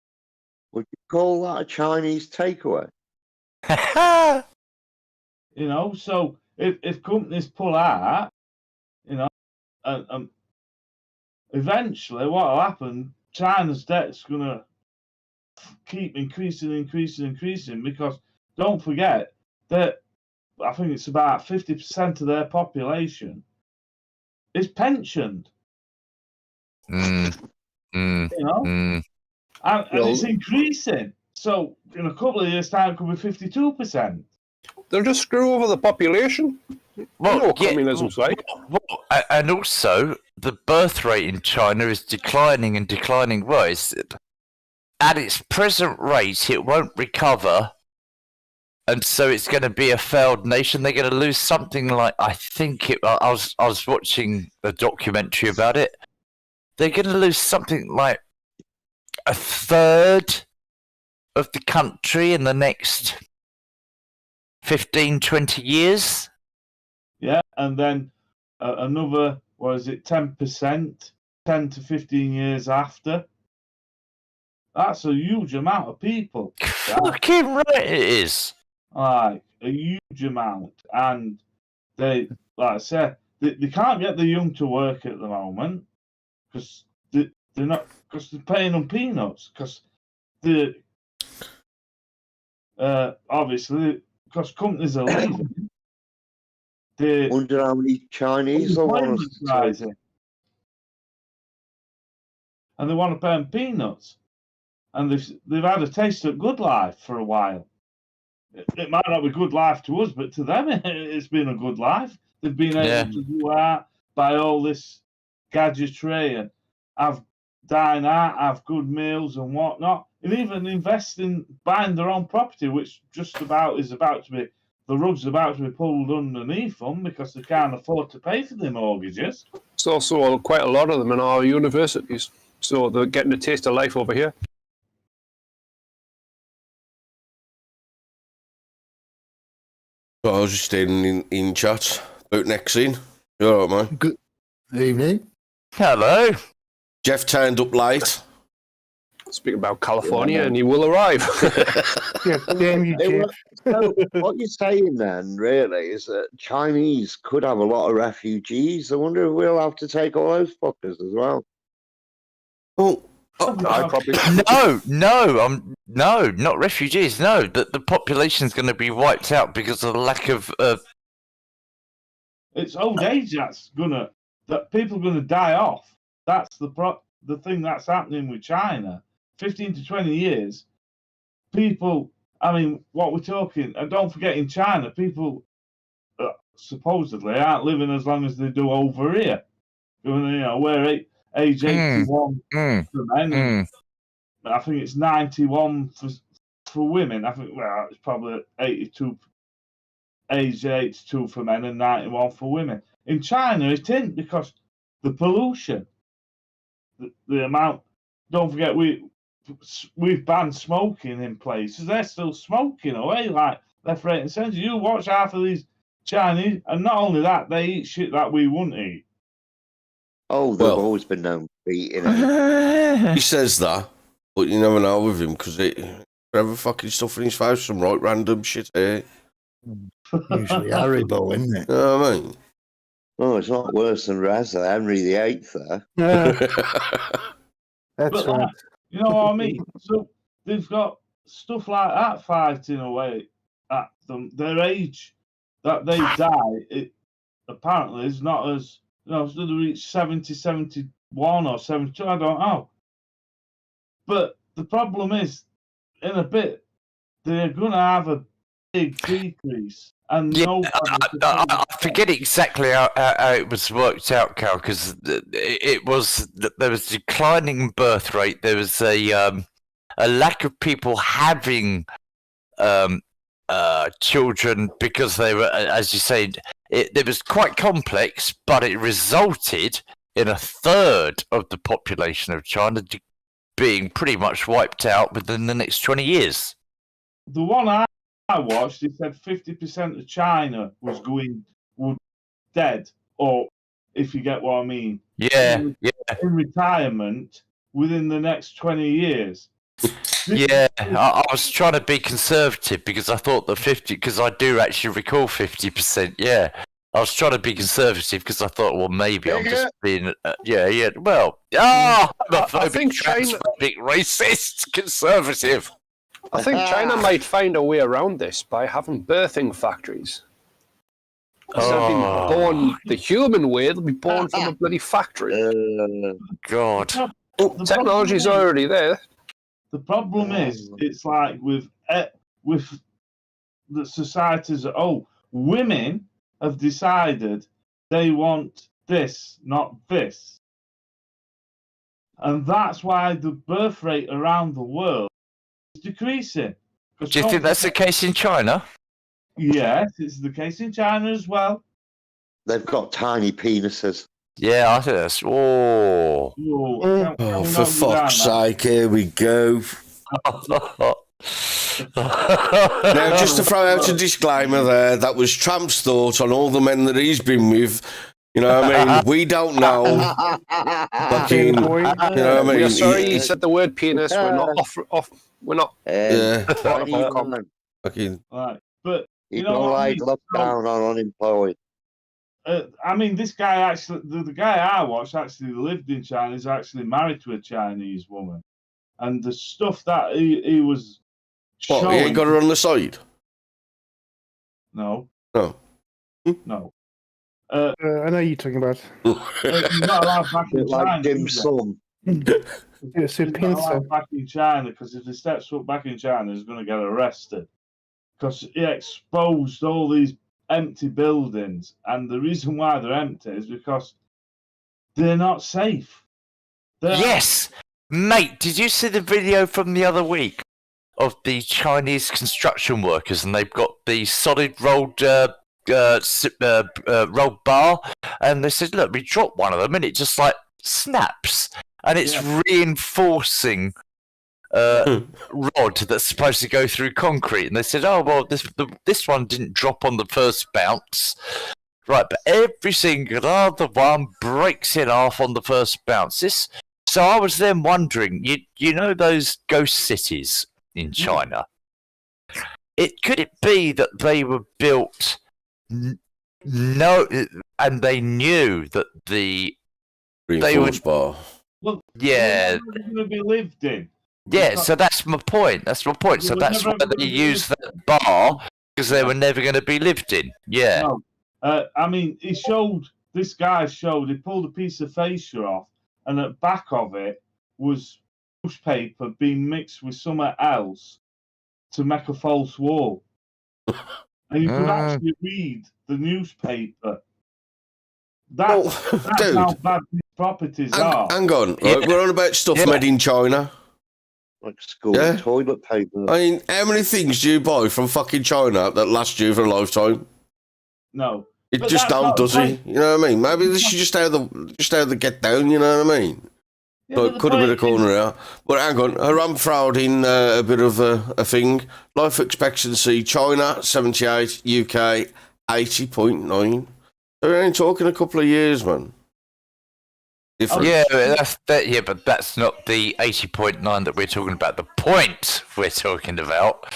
Would you call that a Chinese takeaway? You know, so if companies pull out, you know, eventually what will happen, China's debt's going to keep increasing because don't forget that I think it's about 50% of their population is pensioned, you know, and it's increasing. So in a couple of years' time, it could be 52%. They'll just screw over the population. Well, You know what yeah, communism's like. well, and also the birth rate in China is declining and declining. Well, at its present rate, it won't recover, and so it's going to be a failed nation. They're going to lose something like, I think it. I was watching a documentary about it. They're going to lose something like a third of the country in the next 15, 20 years. Yeah, and then another, 10%, 10 to 15 years after. That's a huge amount of people. Fucking right it is. Like, a huge amount. And they, like I said, they can't get the young to work at the moment because they're paying them peanuts. Because obviously, because companies are leaving. Wonder how many Chinese they want Unemployment's rising. And they want to pay them peanuts. And they've had a taste of good life for a while. It might not be good life to us, but to them it's been a good life. They've been able to go out, buy all this gadgetry and dine out, have good meals and whatnot, and even invest in buying their own property, which the rug's about to be pulled underneath them because they can't afford to pay for their mortgages. There's also quite a lot of them in our universities. So they're getting a taste of life over here. So I was just in chat about next scene. You all right, man? Good evening. Hello. Jeff turned up late. Speaking about California, and he will arrive. Yeah, damn you, Hey, Jeff. so what you're saying then, really, is that Chinese could have a lot of refugees. I wonder if we'll have to take all those fuckers as well. Oh, I probably. No, not refugees. No, the population's going to be wiped out because of the lack of. It's old age that people are gonna die off. That's the thing that's happening with China. 15 to 20 years, people. I mean, what we're talking, and don't forget, in China, people supposedly aren't living as long as they do over here. You know, we're age 81 for men, and I think it's 91 for women. I think, well, it's probably 82, age 82 for men and 91 for women. In China, it isn't, because the pollution, the amount. Don't forget, we've banned smoking in places. They're still smoking away like left, right, and centre. You watch half of these Chinese, and not only that, they eat shit that we wouldn't eat. Oh, they've Well- always been known for eating it. he says that, but you never know with him because forever fucking stuff in his face, some right random shit here. Usually Haribo, isn't it? You know what I mean? Oh, it's not worse than Reza, Henry VIII there. That's But right. you know what I mean? So they've got stuff like that fighting away at them. Their age that they die, it apparently is not as, so they reach 70, 71 or 72, I don't know. But the problem is, in a bit, they're going to have a big decrease. And Yeah, I forget exactly how it was worked out, Cal, because it was there was declining birth rate. There was a lack of people having children because they were, as you said, it was quite complex, but it resulted in a third of the population of China being pretty much wiped out within the next 20 years. The one I watched, it said 50% of China would dead, or if you get what I mean, Yeah, in retirement within the next 20 years. yeah. I was trying to be conservative because I thought that 50, because I do actually recall 50%. Yeah, I was trying to be conservative because I thought, well, maybe I'm just being, yeah. Well, I think China. transphobic, racist, conservative. I think China might find a way around this by having birthing factories. Instead of being born the human way, they'll be born from a bloody factory. God. Technology's already there. The problem is, it's like with the societies. Women have decided they want this, not this, and that's why the birth rate around the world is decreasing. Do you think that's the case in China? Yes, it's the case in China as well. They've got tiny penises. Yeah, I think that's. Oh. Oh, for fuck's sake, here we go. Now, just to throw out a disclaimer there, that was Trump's thought on all the men that he's been with. You know what I mean? We don't know. Fucking, you know what I mean? We're sorry you said the word penis. We're not off. We're not. Yeah. Fucking, Right, but you know don't what I like mean? look down on unemployed. I mean, this guy actually, the guy I watched actually lived in China. He's actually married to a Chinese woman, and the stuff that he was What, showing. he ain't got her on the side? No, No. no. I know you're talking about. He's not allowed back in Like China. dim is he? sum. It's a He's not pencil. allowed back in China, because if he steps foot back in China, he's going to get arrested. Because he exposed all these empty buildings, and the reason why they're empty is because they're not safe. Yes, mate. Did you see the video from the other week of the Chinese construction workers, and they've got the solid rolled rolled bar, and they said, "Look, we dropped one of them, and it just like snaps." and it's reinforcing rod that's supposed to go through concrete. And they said, "Oh well, this one didn't drop on the first bounce, right? But every single other one breaks in half on the first bounce." So I was then wondering, you know those ghost cities in China? Could it be that they were built and they knew that they would bar. Well, yeah going to be lived in. yeah. So that's my point. So that's why they used that bar, because they were never going to be lived in. Yeah. No. I mean, this guy showed. He pulled a piece of fascia off, and at the back of it was newspaper being mixed with something else to make a false wall. And you could actually read the newspaper. That's dude, how bad these properties are. Hang on, right? We're on about stuff made in China. Like school Yeah. toilet paper. I mean, how many things do you buy from fucking China that last you for a lifetime? No. It But just that's don't, not does the it? You know what I mean? Maybe this is just how the get down. You know what I mean? Yeah, So but it the could have been a point is- corner here. But hang on, I'm throwing a bit of a thing. Life expectancy: China 78, UK 80.9. So we're only talking a couple of years, man. Difference. Yeah, but that's not the 80.9 that we're talking about. The point we're talking about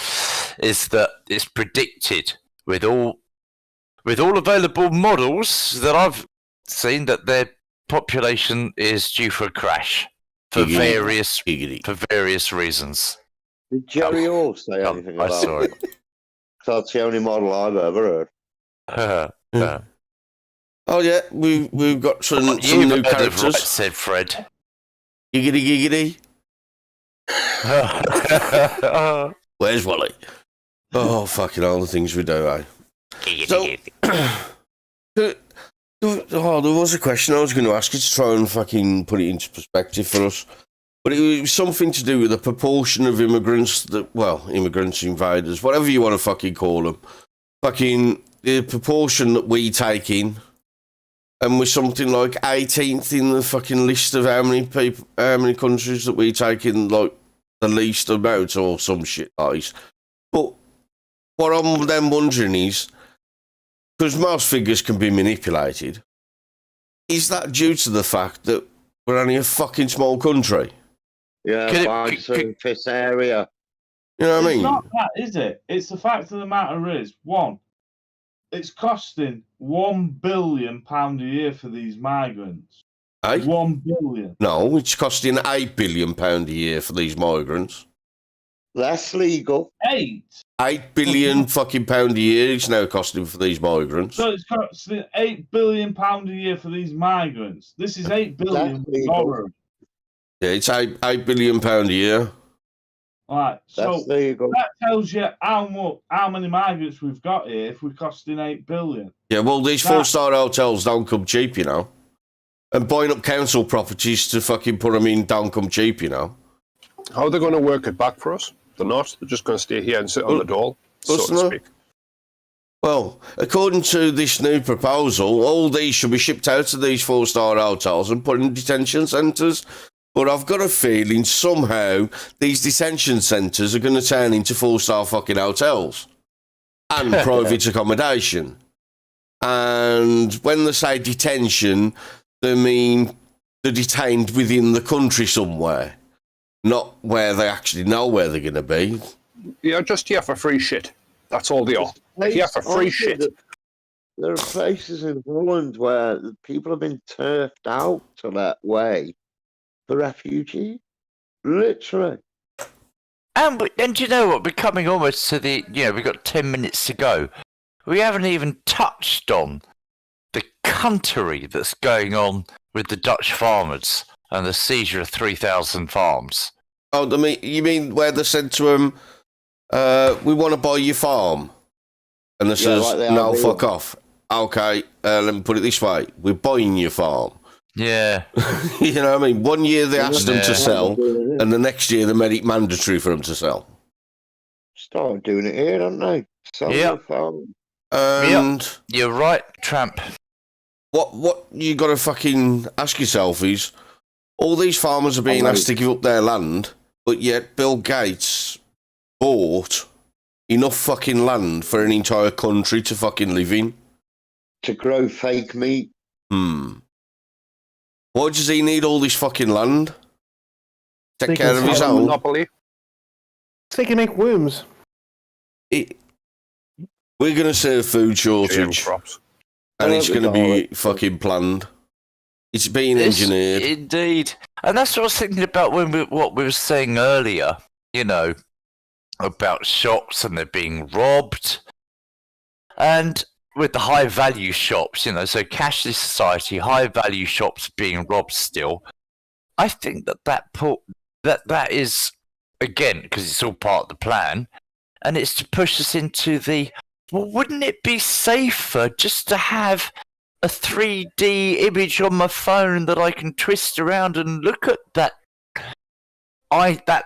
is that it's predicted with all available models that I've seen that their population is due for a crash for Giggity. various reasons. Did Jerry Orr say anything I about saw it? That's the only model I've ever heard. Oh yeah, we've got some You've new heard of characters. right, said Fred. Giggity. Where's Wally? Oh, fucking all the things we do, eh? So, there was a question I was going to ask you to try and fucking put it into perspective for us. But it was something to do with the proportion of immigrants immigrants, invaders, whatever you want to fucking call them. Fucking the proportion that we take in. And we're something like 18th in the fucking list of how many countries that we take in, like, the least amount or some shit like this. But what I'm then wondering is, because most figures can be manipulated, is that due to the fact that we're only a fucking small country? Yeah, by surface area. You know what I mean? It's not that, is it? It's the fact of the matter is, one, it's costing £1 billion a year for these migrants. Eh? 1 billion. No, it's costing £8 billion a year for these migrants. That's legal. 8. £8 billion fucking pound a year it's now costing for these migrants. So it's costing £8 billion a year for these migrants. This is $8 billion. Yeah, it's £8 billion a year. Right, so That's legal. that tells you how many migrants we've got here if we're costing $8 billion. Yeah, well, these 4-star hotels don't come cheap, you know. And buying up council properties to fucking put them in don't come cheap, you know. How are they going to work it back for us? They're not. They're just going to stay here and sit on the dole, so to speak. Well, according to this new proposal, all these should be shipped out to these 4-star hotels and put in detention centres. But I've got a feeling somehow these detention centres are going to turn into 4-star fucking hotels and private accommodation. And when they say detention, they mean they're detained within the country somewhere, not where they actually know where they're going to be. You're just here for free shit. That's all they are. Here for free shit. There are places in Holland where people have been turfed out to that way for refugees. Literally. And you know what? We're coming almost to the, we've got 10 minutes to go. We haven't even touched on the cuntery that's going on with the Dutch farmers and the seizure of 3,000 farms. Oh, you mean where they said to them, we want to buy your farm? And they says, like no, fuck off. Okay, let me put it this way. We're buying your farm. Yeah. You know what I mean? 1 year they asked them to sell, and the next year they made it mandatory for them to sell. Started doing it here, don't they? Yeah. And You're right, Tramp. what you got to fucking ask yourself is, All these farmers are being Oh, asked to give up their land, but yet Bill Gates bought enough fucking land for an entire country to fucking live in. To grow fake meat. Why does he need all this fucking land? Take They care can of his sell own. Monopoly. So they can make worms. We're going to see a food shortage, GM crops. and it's going to be Alright. fucking planned. It's being It's- engineered. Indeed. And that's what I was thinking about what we were saying earlier, you know, about shops and they're being robbed. And with the high value shops, you know, so cashless society, high value shops being robbed still. I think that is, again, because it's all part of the plan, and it's to push us into the, well, wouldn't it be safer just to have a 3D image on my phone that I can twist around and look at that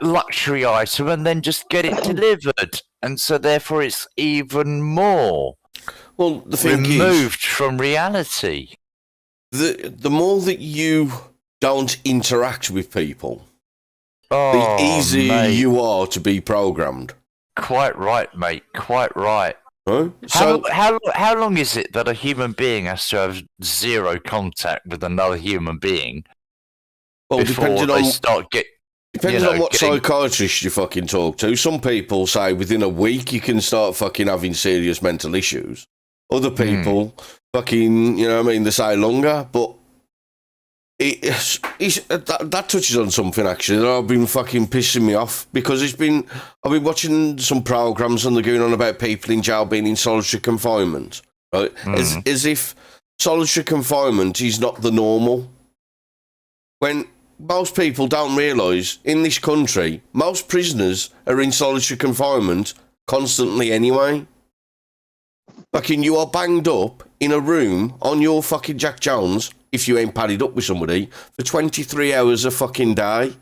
luxury item and then just get it delivered, and so therefore it's even more Well, the thing removed from reality. the more that you don't interact with people, Oh, the easier mate. you are to be programmed. Quite right, mate. Quite right. Right? So, How long is it that a human being has to have zero contact with another human being well, before depending they on start depending you know, on what getting- psychiatrist you fucking talk to, some people say within a week you can start fucking having serious mental issues. Other people fucking, you know what I mean, they say longer, but that touches on something actually that I've been fucking pissing me off, because I've been watching some programs and they're going on about people in jail being in solitary confinement, right? As if solitary confinement is not the normal. When most people don't realise, in this country, most prisoners are in solitary confinement constantly anyway. Fucking, you are banged up in a room on your fucking Jack Jones, if you ain't padded up with somebody, for 23 hours a fucking day.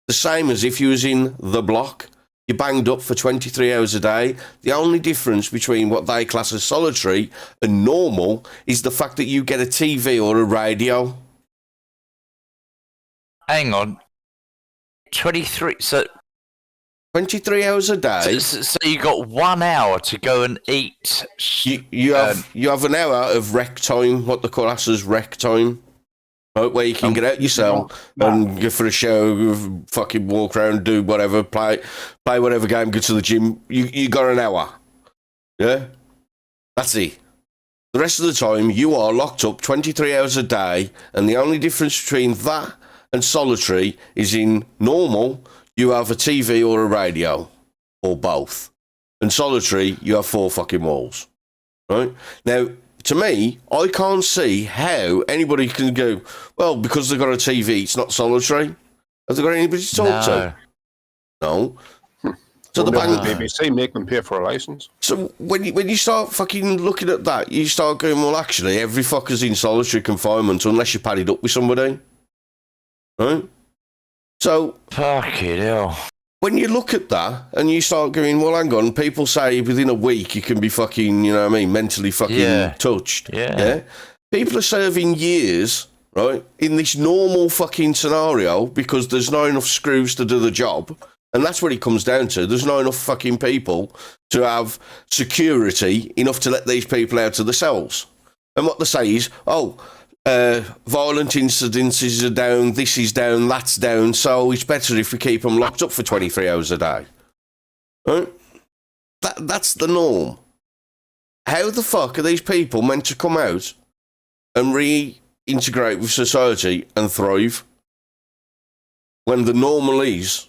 The same as if you was in the block. You're banged up for 23 hours a day. The only difference between what they class as solitary and normal is the fact that you get a TV or a radio. Hang on. 23. So 23 hours a day. so you got 1 hour to go and eat. You have an hour of rec time, what they call us as rec time, right, where you can get out your cell and go for a show, fucking walk around, do whatever, play whatever game, go to the gym. You got an hour, yeah. That's it. The rest of the time you are locked up 23 hours a day, and the only difference between that and solitary is in normal you have a TV or a radio, or both. And solitary, you have 4 fucking walls. Right? Now, to me, I can't see how anybody can go, well, because they've got a TV, it's not solitary. Have they got anybody to talk to? No. So the Well, bank. BBC make them pay for a license. So when you start fucking looking at that, you start going, well, actually, every fucker's in solitary confinement unless you're padded up with somebody. Right? So Fucking hell. when you look at that and you start going, well, hang on, people say within a week you can be fucking, you know what I mean, mentally fucking touched. Yeah. People are serving years, right, in this normal fucking scenario because there's not enough screws to do the job. And that's what it comes down to. There's not enough fucking people to have security enough to let these people out of the cells. And what they say is, violent incidences are down, this is down, that's down, so it's better if we keep them locked up for 23 hours a day. Right? That's the norm. How the fuck are these people meant to come out and reintegrate with society and thrive when the normal is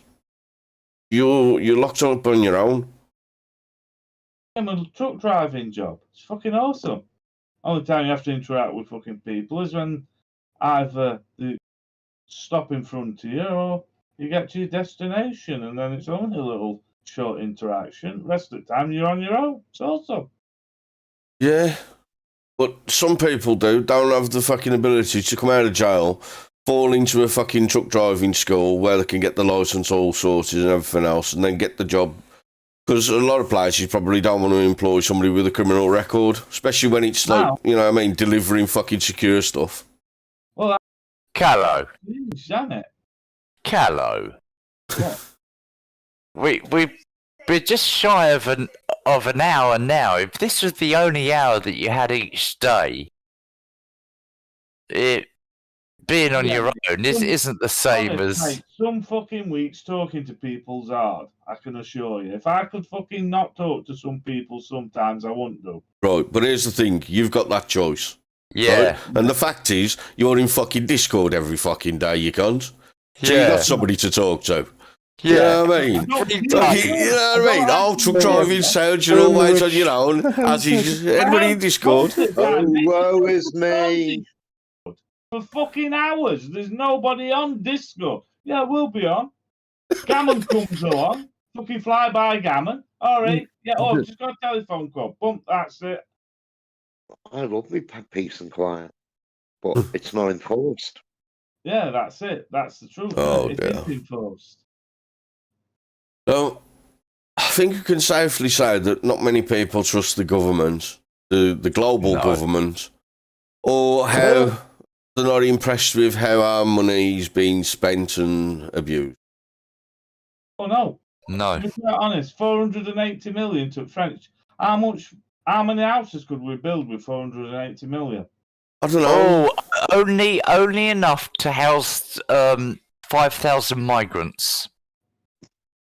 you're locked up on your own? I'm a truck driving job. It's fucking awesome. Only time you have to interact with fucking people is when either they stop in front of you or you get to your destination, and then it's only a little short interaction. Rest of the time you're on your own. It's awesome. Yeah, but some people don't have the fucking ability to come out of jail, fall into a fucking truck driving school where they can get the licence all sorted and everything else, and then get the job. Because a lot of places probably don't want to employ somebody with a criminal record, especially when it's like, you know what I mean, delivering fucking secure stuff. Well, Callow. Isn't it? Callow. What? We're just shy of an hour now. If this was the only hour that you had each day, it being on your own isn't the same Honest, as. mate, some fucking weeks talking to people's hard. I can assure you. If I could fucking not talk to some people, sometimes I wouldn't do. Right, but here's the thing: you've got that choice. Yeah. Right? And the fact is, you're in fucking Discord every fucking day, you can't. So you've Yeah. got somebody to talk to. Yeah. You know what I mean? Like, you know what I mean? Oh, truck driving sounds, you're always on your own. As is everybody in Discord. Oh, woe is me. For fucking hours. There's nobody on Disco. Yeah, we'll be on. Gammon comes along. Fucking fly by Gammon. All right. Yeah, oh, just got a telephone call. Bump, that's it. I love me peace and quiet, but it's not enforced. Yeah, that's it. That's the truth. Oh, It dear. is enforced. So, I think you can safely say that not many people trust the government, the global No. government, or how they're not impressed with how our money is being spent and abused. Oh, no. No. To be quite honest, 480 million took French. How many houses could we build with 480 million? I don't know. Oh, only enough to house 5,000 migrants.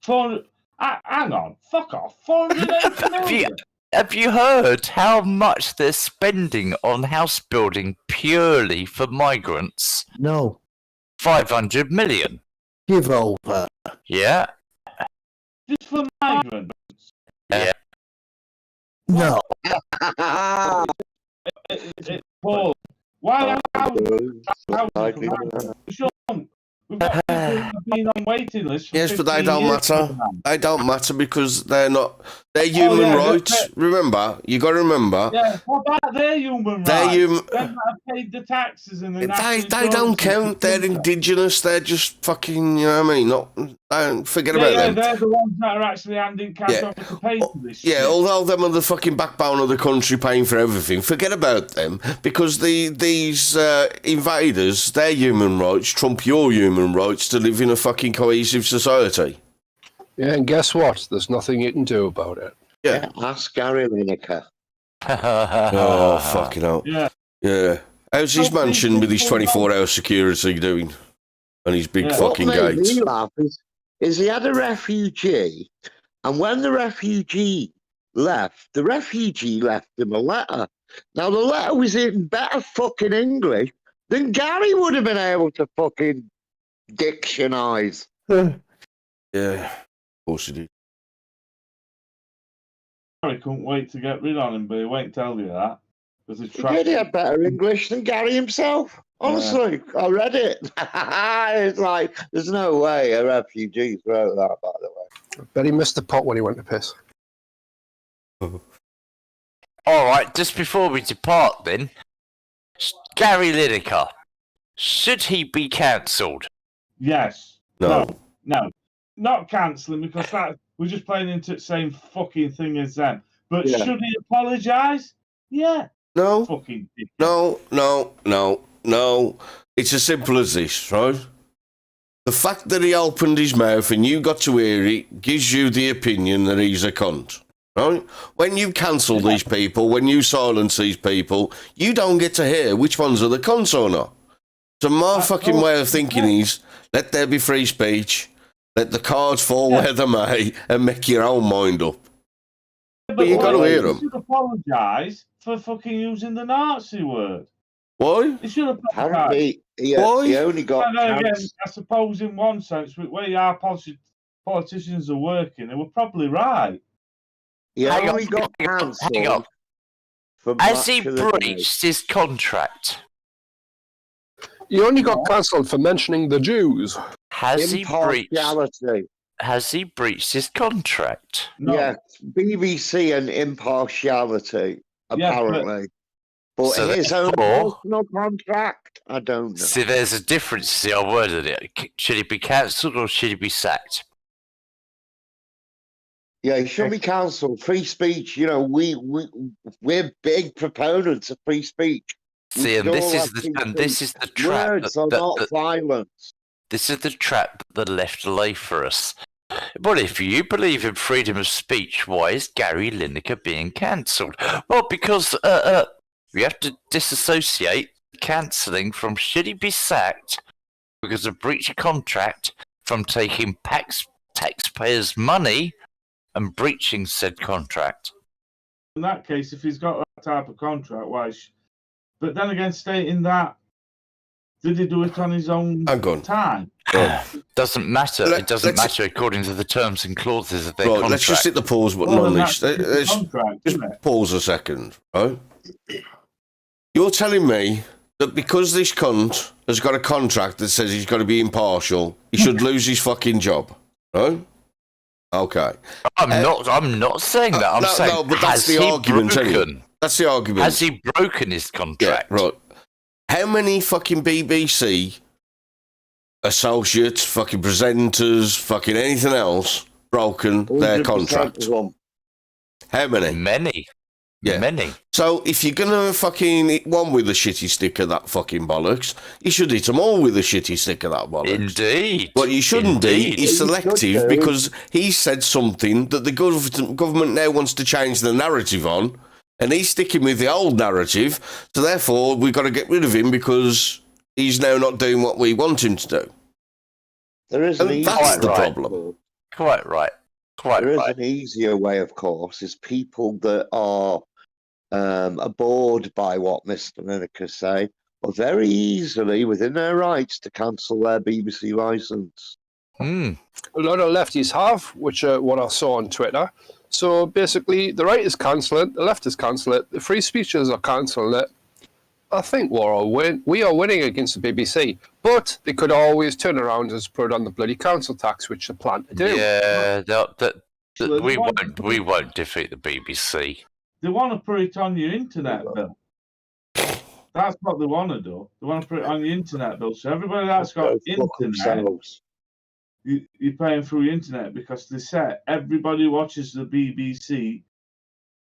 400. Hang on. Fuck off. 480 million. Have you heard how much they're spending on house building purely for migrants? No, 500 million. give over. Yeah. Just for migrants. No, Paul, why are Like, We've got people who have been on waiting lists for Yes, but they 15 don't years matter. now. They don't matter because they're human yeah, rights. Remember, you got to remember. Yeah, what about their human They're rights? human. Them that have paid the taxes and the They national don't insurance count. They're system. indigenous. They're just fucking. You know what I mean? Don't forget about them. They're the ones that are actually handing cash Yeah. over to pay for this Yeah, shit. although them are the fucking backbone of the country paying for everything, forget about them because these invaders, their human rights trump your human rights to live in a fucking cohesive society. Yeah, and guess what? There's nothing you can do about it. Yeah. ask Gary Lineker. Oh, fucking hell. Yeah. Yeah. How's his How mansion with his people 24-hour security doing? And his big Yeah. fucking What made gates. me laugh is he had a refugee, and when the refugee left, the refugee left him a letter. Now, the letter was in better fucking English than Gary would have been able to fucking dictionize. Yeah. Of course he did. I couldn't wait to get rid of him, but he won't tell you that. Because he's He did have better English than Gary himself. Honestly, I read it. It's like, there's no way a refugee wrote that, by the way. I bet he missed the pot when he went to piss. All right, just before we depart, then, Gary Lineker, should he be cancelled? Yes. No. No. Not cancelling because that we're just playing into the same fucking thing as them. But Yeah. should he apologise? Yeah. No. Fucking dick. No. It's as simple as this, right? The fact that he opened his mouth and you got to hear it gives you the opinion that he's a cunt, right? When you cancel these people, when you silence these people, you don't get to hear which ones are the cunts or not. So my fucking way of thinking is, let there be free speech, let the cards fall where they may, and make your own mind up. But you gotta hear him. He should apologise for fucking using the Nazi word. Why? He should apologise. Apparently, he Why? only got And then again, cancelled. I suppose in one sense, with where our politicians are working, they were probably right. He Hang only on, got hang on. cancelled. for Has he much of the day. breached his contract? He only got cancelled for mentioning the Jews. Has he breached? Impartiality. Has he breached his contract? No. Yeah, BBC and impartiality, Yeah, apparently. But So his own therefore- personal contract, I don't know. See, there's a difference. See, I worded it. Should he be cancelled or should he be sacked? Yeah, he should be cancelled. Free speech, you know, we're big proponents of free speech. See, and this is the trap. Words are not violence. This is the trap that the left lay for us. Well, if you believe in freedom of speech, why is Gary Lineker being cancelled? Well, because you have to disassociate cancelling from should he be sacked because of breach of contract from taking taxpayers' money and breaching said contract. In that case, if he's got that type of contract, why? But then again, stating that, did he do it on his own time? Doesn't matter. It doesn't matter according to the terms and clauses of their contract. Let's just hit the pause button on this. Just pause a second, right? You're telling me that because this cunt has got a contract that says he's got to be impartial, he should lose his fucking job, right? Okay. I'm not saying that. I'm saying, no, but that's the argument. That's the argument. Has he broken his contract? Yeah, right. How many fucking BBC associates, fucking presenters, fucking anything else broken their contract? How many? Many. Yeah. Many. So if you're gonna fucking hit one with a shitty stick of that fucking bollocks, you should hit them all with a shitty stick of that bollocks. Indeed. What you shouldn't do is selective because he said something that the government now wants to change the narrative on, and he's sticking with the old narrative, so therefore we've got to get rid of him because he's now not doing what we want him to do. There is that's the problem. Quite right. There is an easier way, of course, is people that are bored by what Mr. Lineker say are very easily within their rights to cancel their BBC licence. A lot of lefties have, which what I saw on Twitter. So basically, the right is cancelling it, the left is cancelling it, the free speechers are cancelling it. I think we are winning against the BBC, but they could always turn around and put it on the bloody council tax, which they plan to do. Yeah, we won't defeat the BBC. They want to put it on your internet bill. That's what they want to do. They want to put it on your internet bill. So everybody that's got internet, you're paying through your internet because they say everybody watches the BBC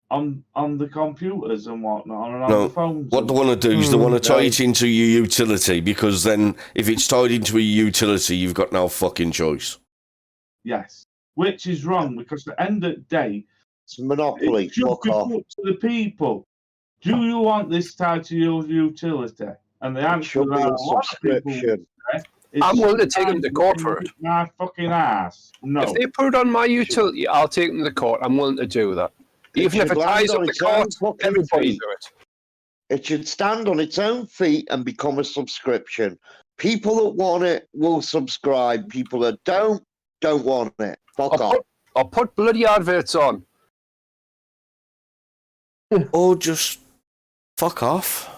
on the computers and whatnot, and on the phones. What they want to do is they want to tie it into your utility, because then if it's tied into a utility, you've got no fucking choice. Yes, which is wrong, because at the end of the day, it's a monopoly. It should be put to the people. Do you want this tied to your utility? And the answer is a lot of people. I'm willing to take them to court for it. My fucking ass. No. If they put it on my utility, I'll take them to court. I'm willing to do that. Even if it ties up the court, everybody do it. It should stand on its own feet and become a subscription. People that want it will subscribe. People that don't want it. Fuck off. I'll put bloody adverts on. Or just fuck off.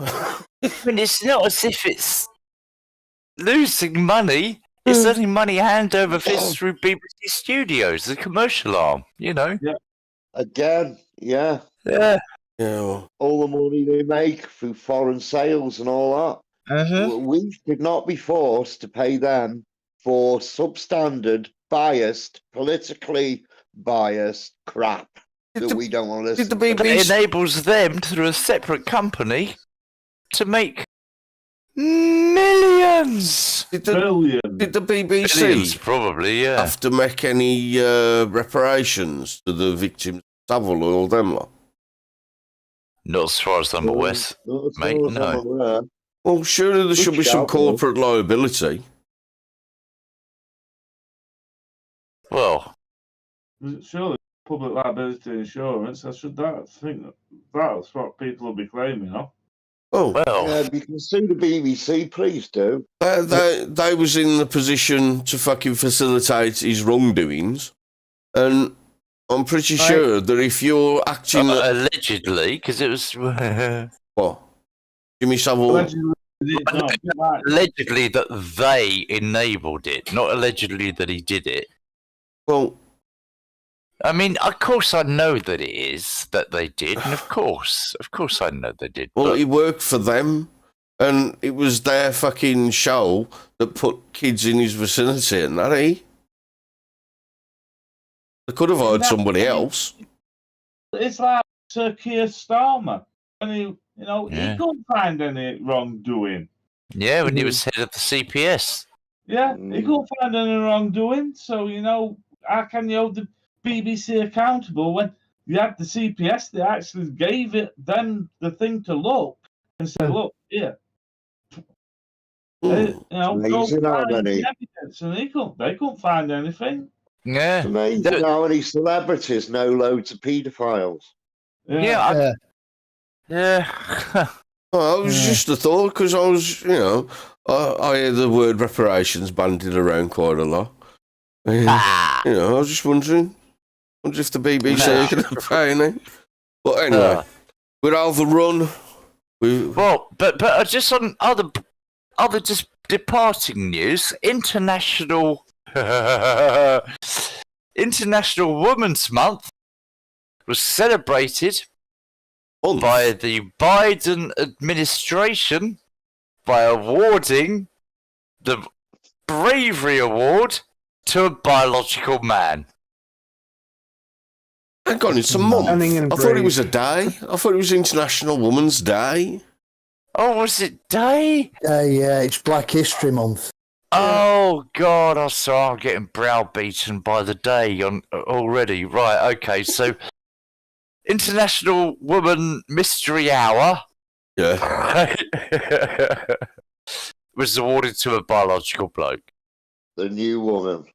I mean, it's not as if it's losing money. It's only money hand over fist through BBC Studios, the commercial arm, you know. Yeah. Again, yeah. All the money they make through foreign sales and all that. We should not be forced to pay them for substandard, biased, politically biased crap that we don't want to listen to. It enables them, through a separate company, to make millions. Did the BBC Billions, probably, yeah, have to make any reparations to the victims of Savile or all them lot? Not as far as I'm aware, mate, no. Well, surely there should be some corporate liability. Well, surely public liability insurance. I think that's what people will be claiming, huh? Oh, well. Yeah, you can sue the BBC, please do. They was in the position to fucking facilitate his wrongdoings, and I'm pretty sure that if you're acting allegedly, because it was what? Jimmy Savile. Allegedly that they enabled it, not allegedly that he did it. Well, I mean, of course I know that it is that they did, and of course I know they did. Well, he worked for them, and it was their fucking show that put kids in his vicinity, and that, eh? They could have hired somebody else. It's like Sir Keir Starmer. When he You know, Yeah. he couldn't find any wrongdoing. Yeah, when he was head of the CPS. Yeah, he couldn't find any wrongdoing. So, you know, how can you hold the BBC accountable when you had the CPS? They actually gave them the thing to look and say, look, here. You know, go Amazing how find many. the evidence. And they couldn't find anything. Yeah. It's amazing how many celebrities know loads of paedophiles. Yeah. Yeah. Well, it was Yeah. just a thought because I was, I hear the word reparations bandied around quite a lot. And, Ah. I was just wondering if the BBC are going to pay any. But anyway, we're overrun. Well, but just on other just departing news, International Women's Month was celebrated by the Biden administration by awarding the Bravery Award to a biological man. Hang on, it's a month. Stunning and I thought it brave. was a day. I thought it was International Women's Day. Oh, was it day? Yeah, it's Black History Month. Oh God! I'm getting browbeaten by the day already. Right? Okay. So, International Woman Mystery Hour Yeah. was awarded to a biological bloke. The new woman.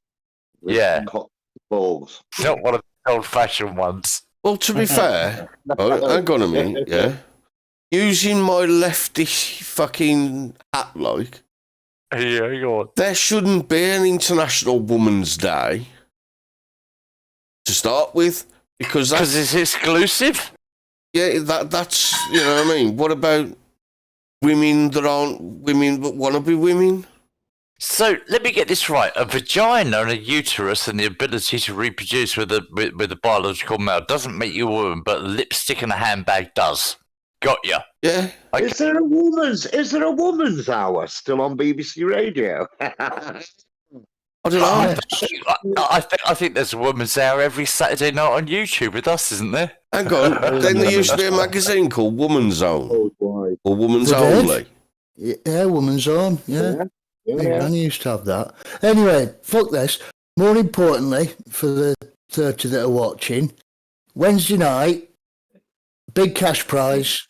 With Yeah. cock balls. Not one of the old-fashioned ones. Well, to be fair, hang on a minute, yeah. Using my lefty fucking hat like, Yeah, go on. there shouldn't be an International Women's Day to start with, because Because that's, it's exclusive. yeah, that's, you know what I mean? What about women that aren't women but want to be women? So let me get this right: a vagina and a uterus and the ability to reproduce with a biological male doesn't make you a woman, but lipstick and a handbag does. Got ya. Yeah. Okay. Is there a woman's hour still on BBC Radio? I don't know. I think there's a woman's hour every Saturday night on YouTube with us, isn't there? Hang on. Then there used to be a magazine called Woman's Own Oh, boy. or Woman's There did? Only. Yeah, Woman's Own. Yeah. My Yeah. granny used to have that. Anyway, fuck this. More importantly, for the 30 that are watching, Wednesday night, big cash prize.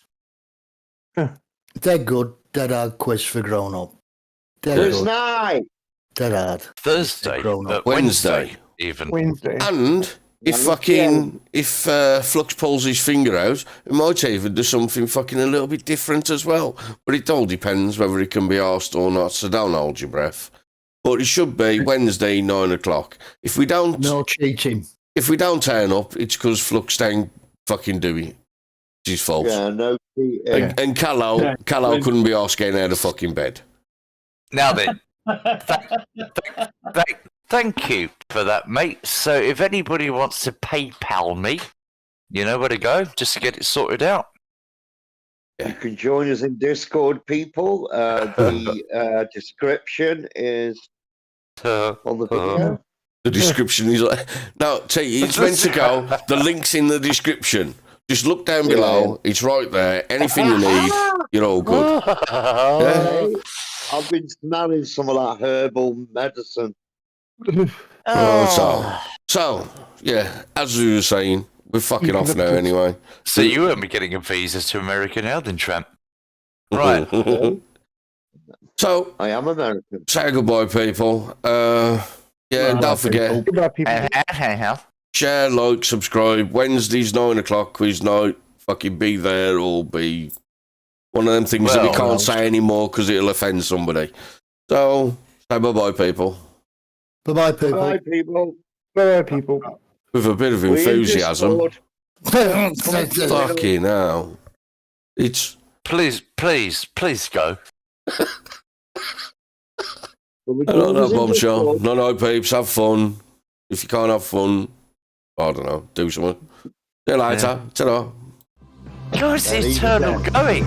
Dead good, dead hard quiz for grown up. Dead Who's good, night? dead hard. Thursday, Grown up. Wednesday. even. Wednesday. And if Flux pulls his finger out, it might even do something fucking a little bit different as well. But it all depends whether it can be asked or not, so don't hold your breath. But it should be Wednesday, 9 o'clock. If we don't No cheating. turn up, it's because Flux don't fucking do it. It's his fault. Yeah, no cheating. And Callow couldn't be asked getting out of fucking bed. Now then, thank you for that, mate. So if anybody wants to PayPal me, you know where to go, just to get it sorted out. You can join us in Discord, people. The description is on the video. The description is like, no, T, it's meant to go. The link's in the description. Just look down below. It's right there. Anything you need, you're all good. Yeah. I've been smelling some of that herbal medicine. So, yeah, as we were saying, we're fucking off now anyway. So you won't be getting a visa to America now, then, tramp. Right. So, I am American. say goodbye, people. Yeah, don't forget, Goodbye, people. share, like, subscribe. Wednesdays, 9 o'clock, quiz night. Fucking be there or be one of them things that we can't say anymore because it'll offend somebody. So, say bye-bye, people. Bye-bye, people. Bye, people. Bye, people. With a bit of We in enthusiasm. Discord. Fucking hell. It's... Please go. Will we I don't join know, us in bombshell. Discord? No, peeps, have fun. If you can't have fun, I don't know, do something. See you later. Ta-da. Yours is eternal going.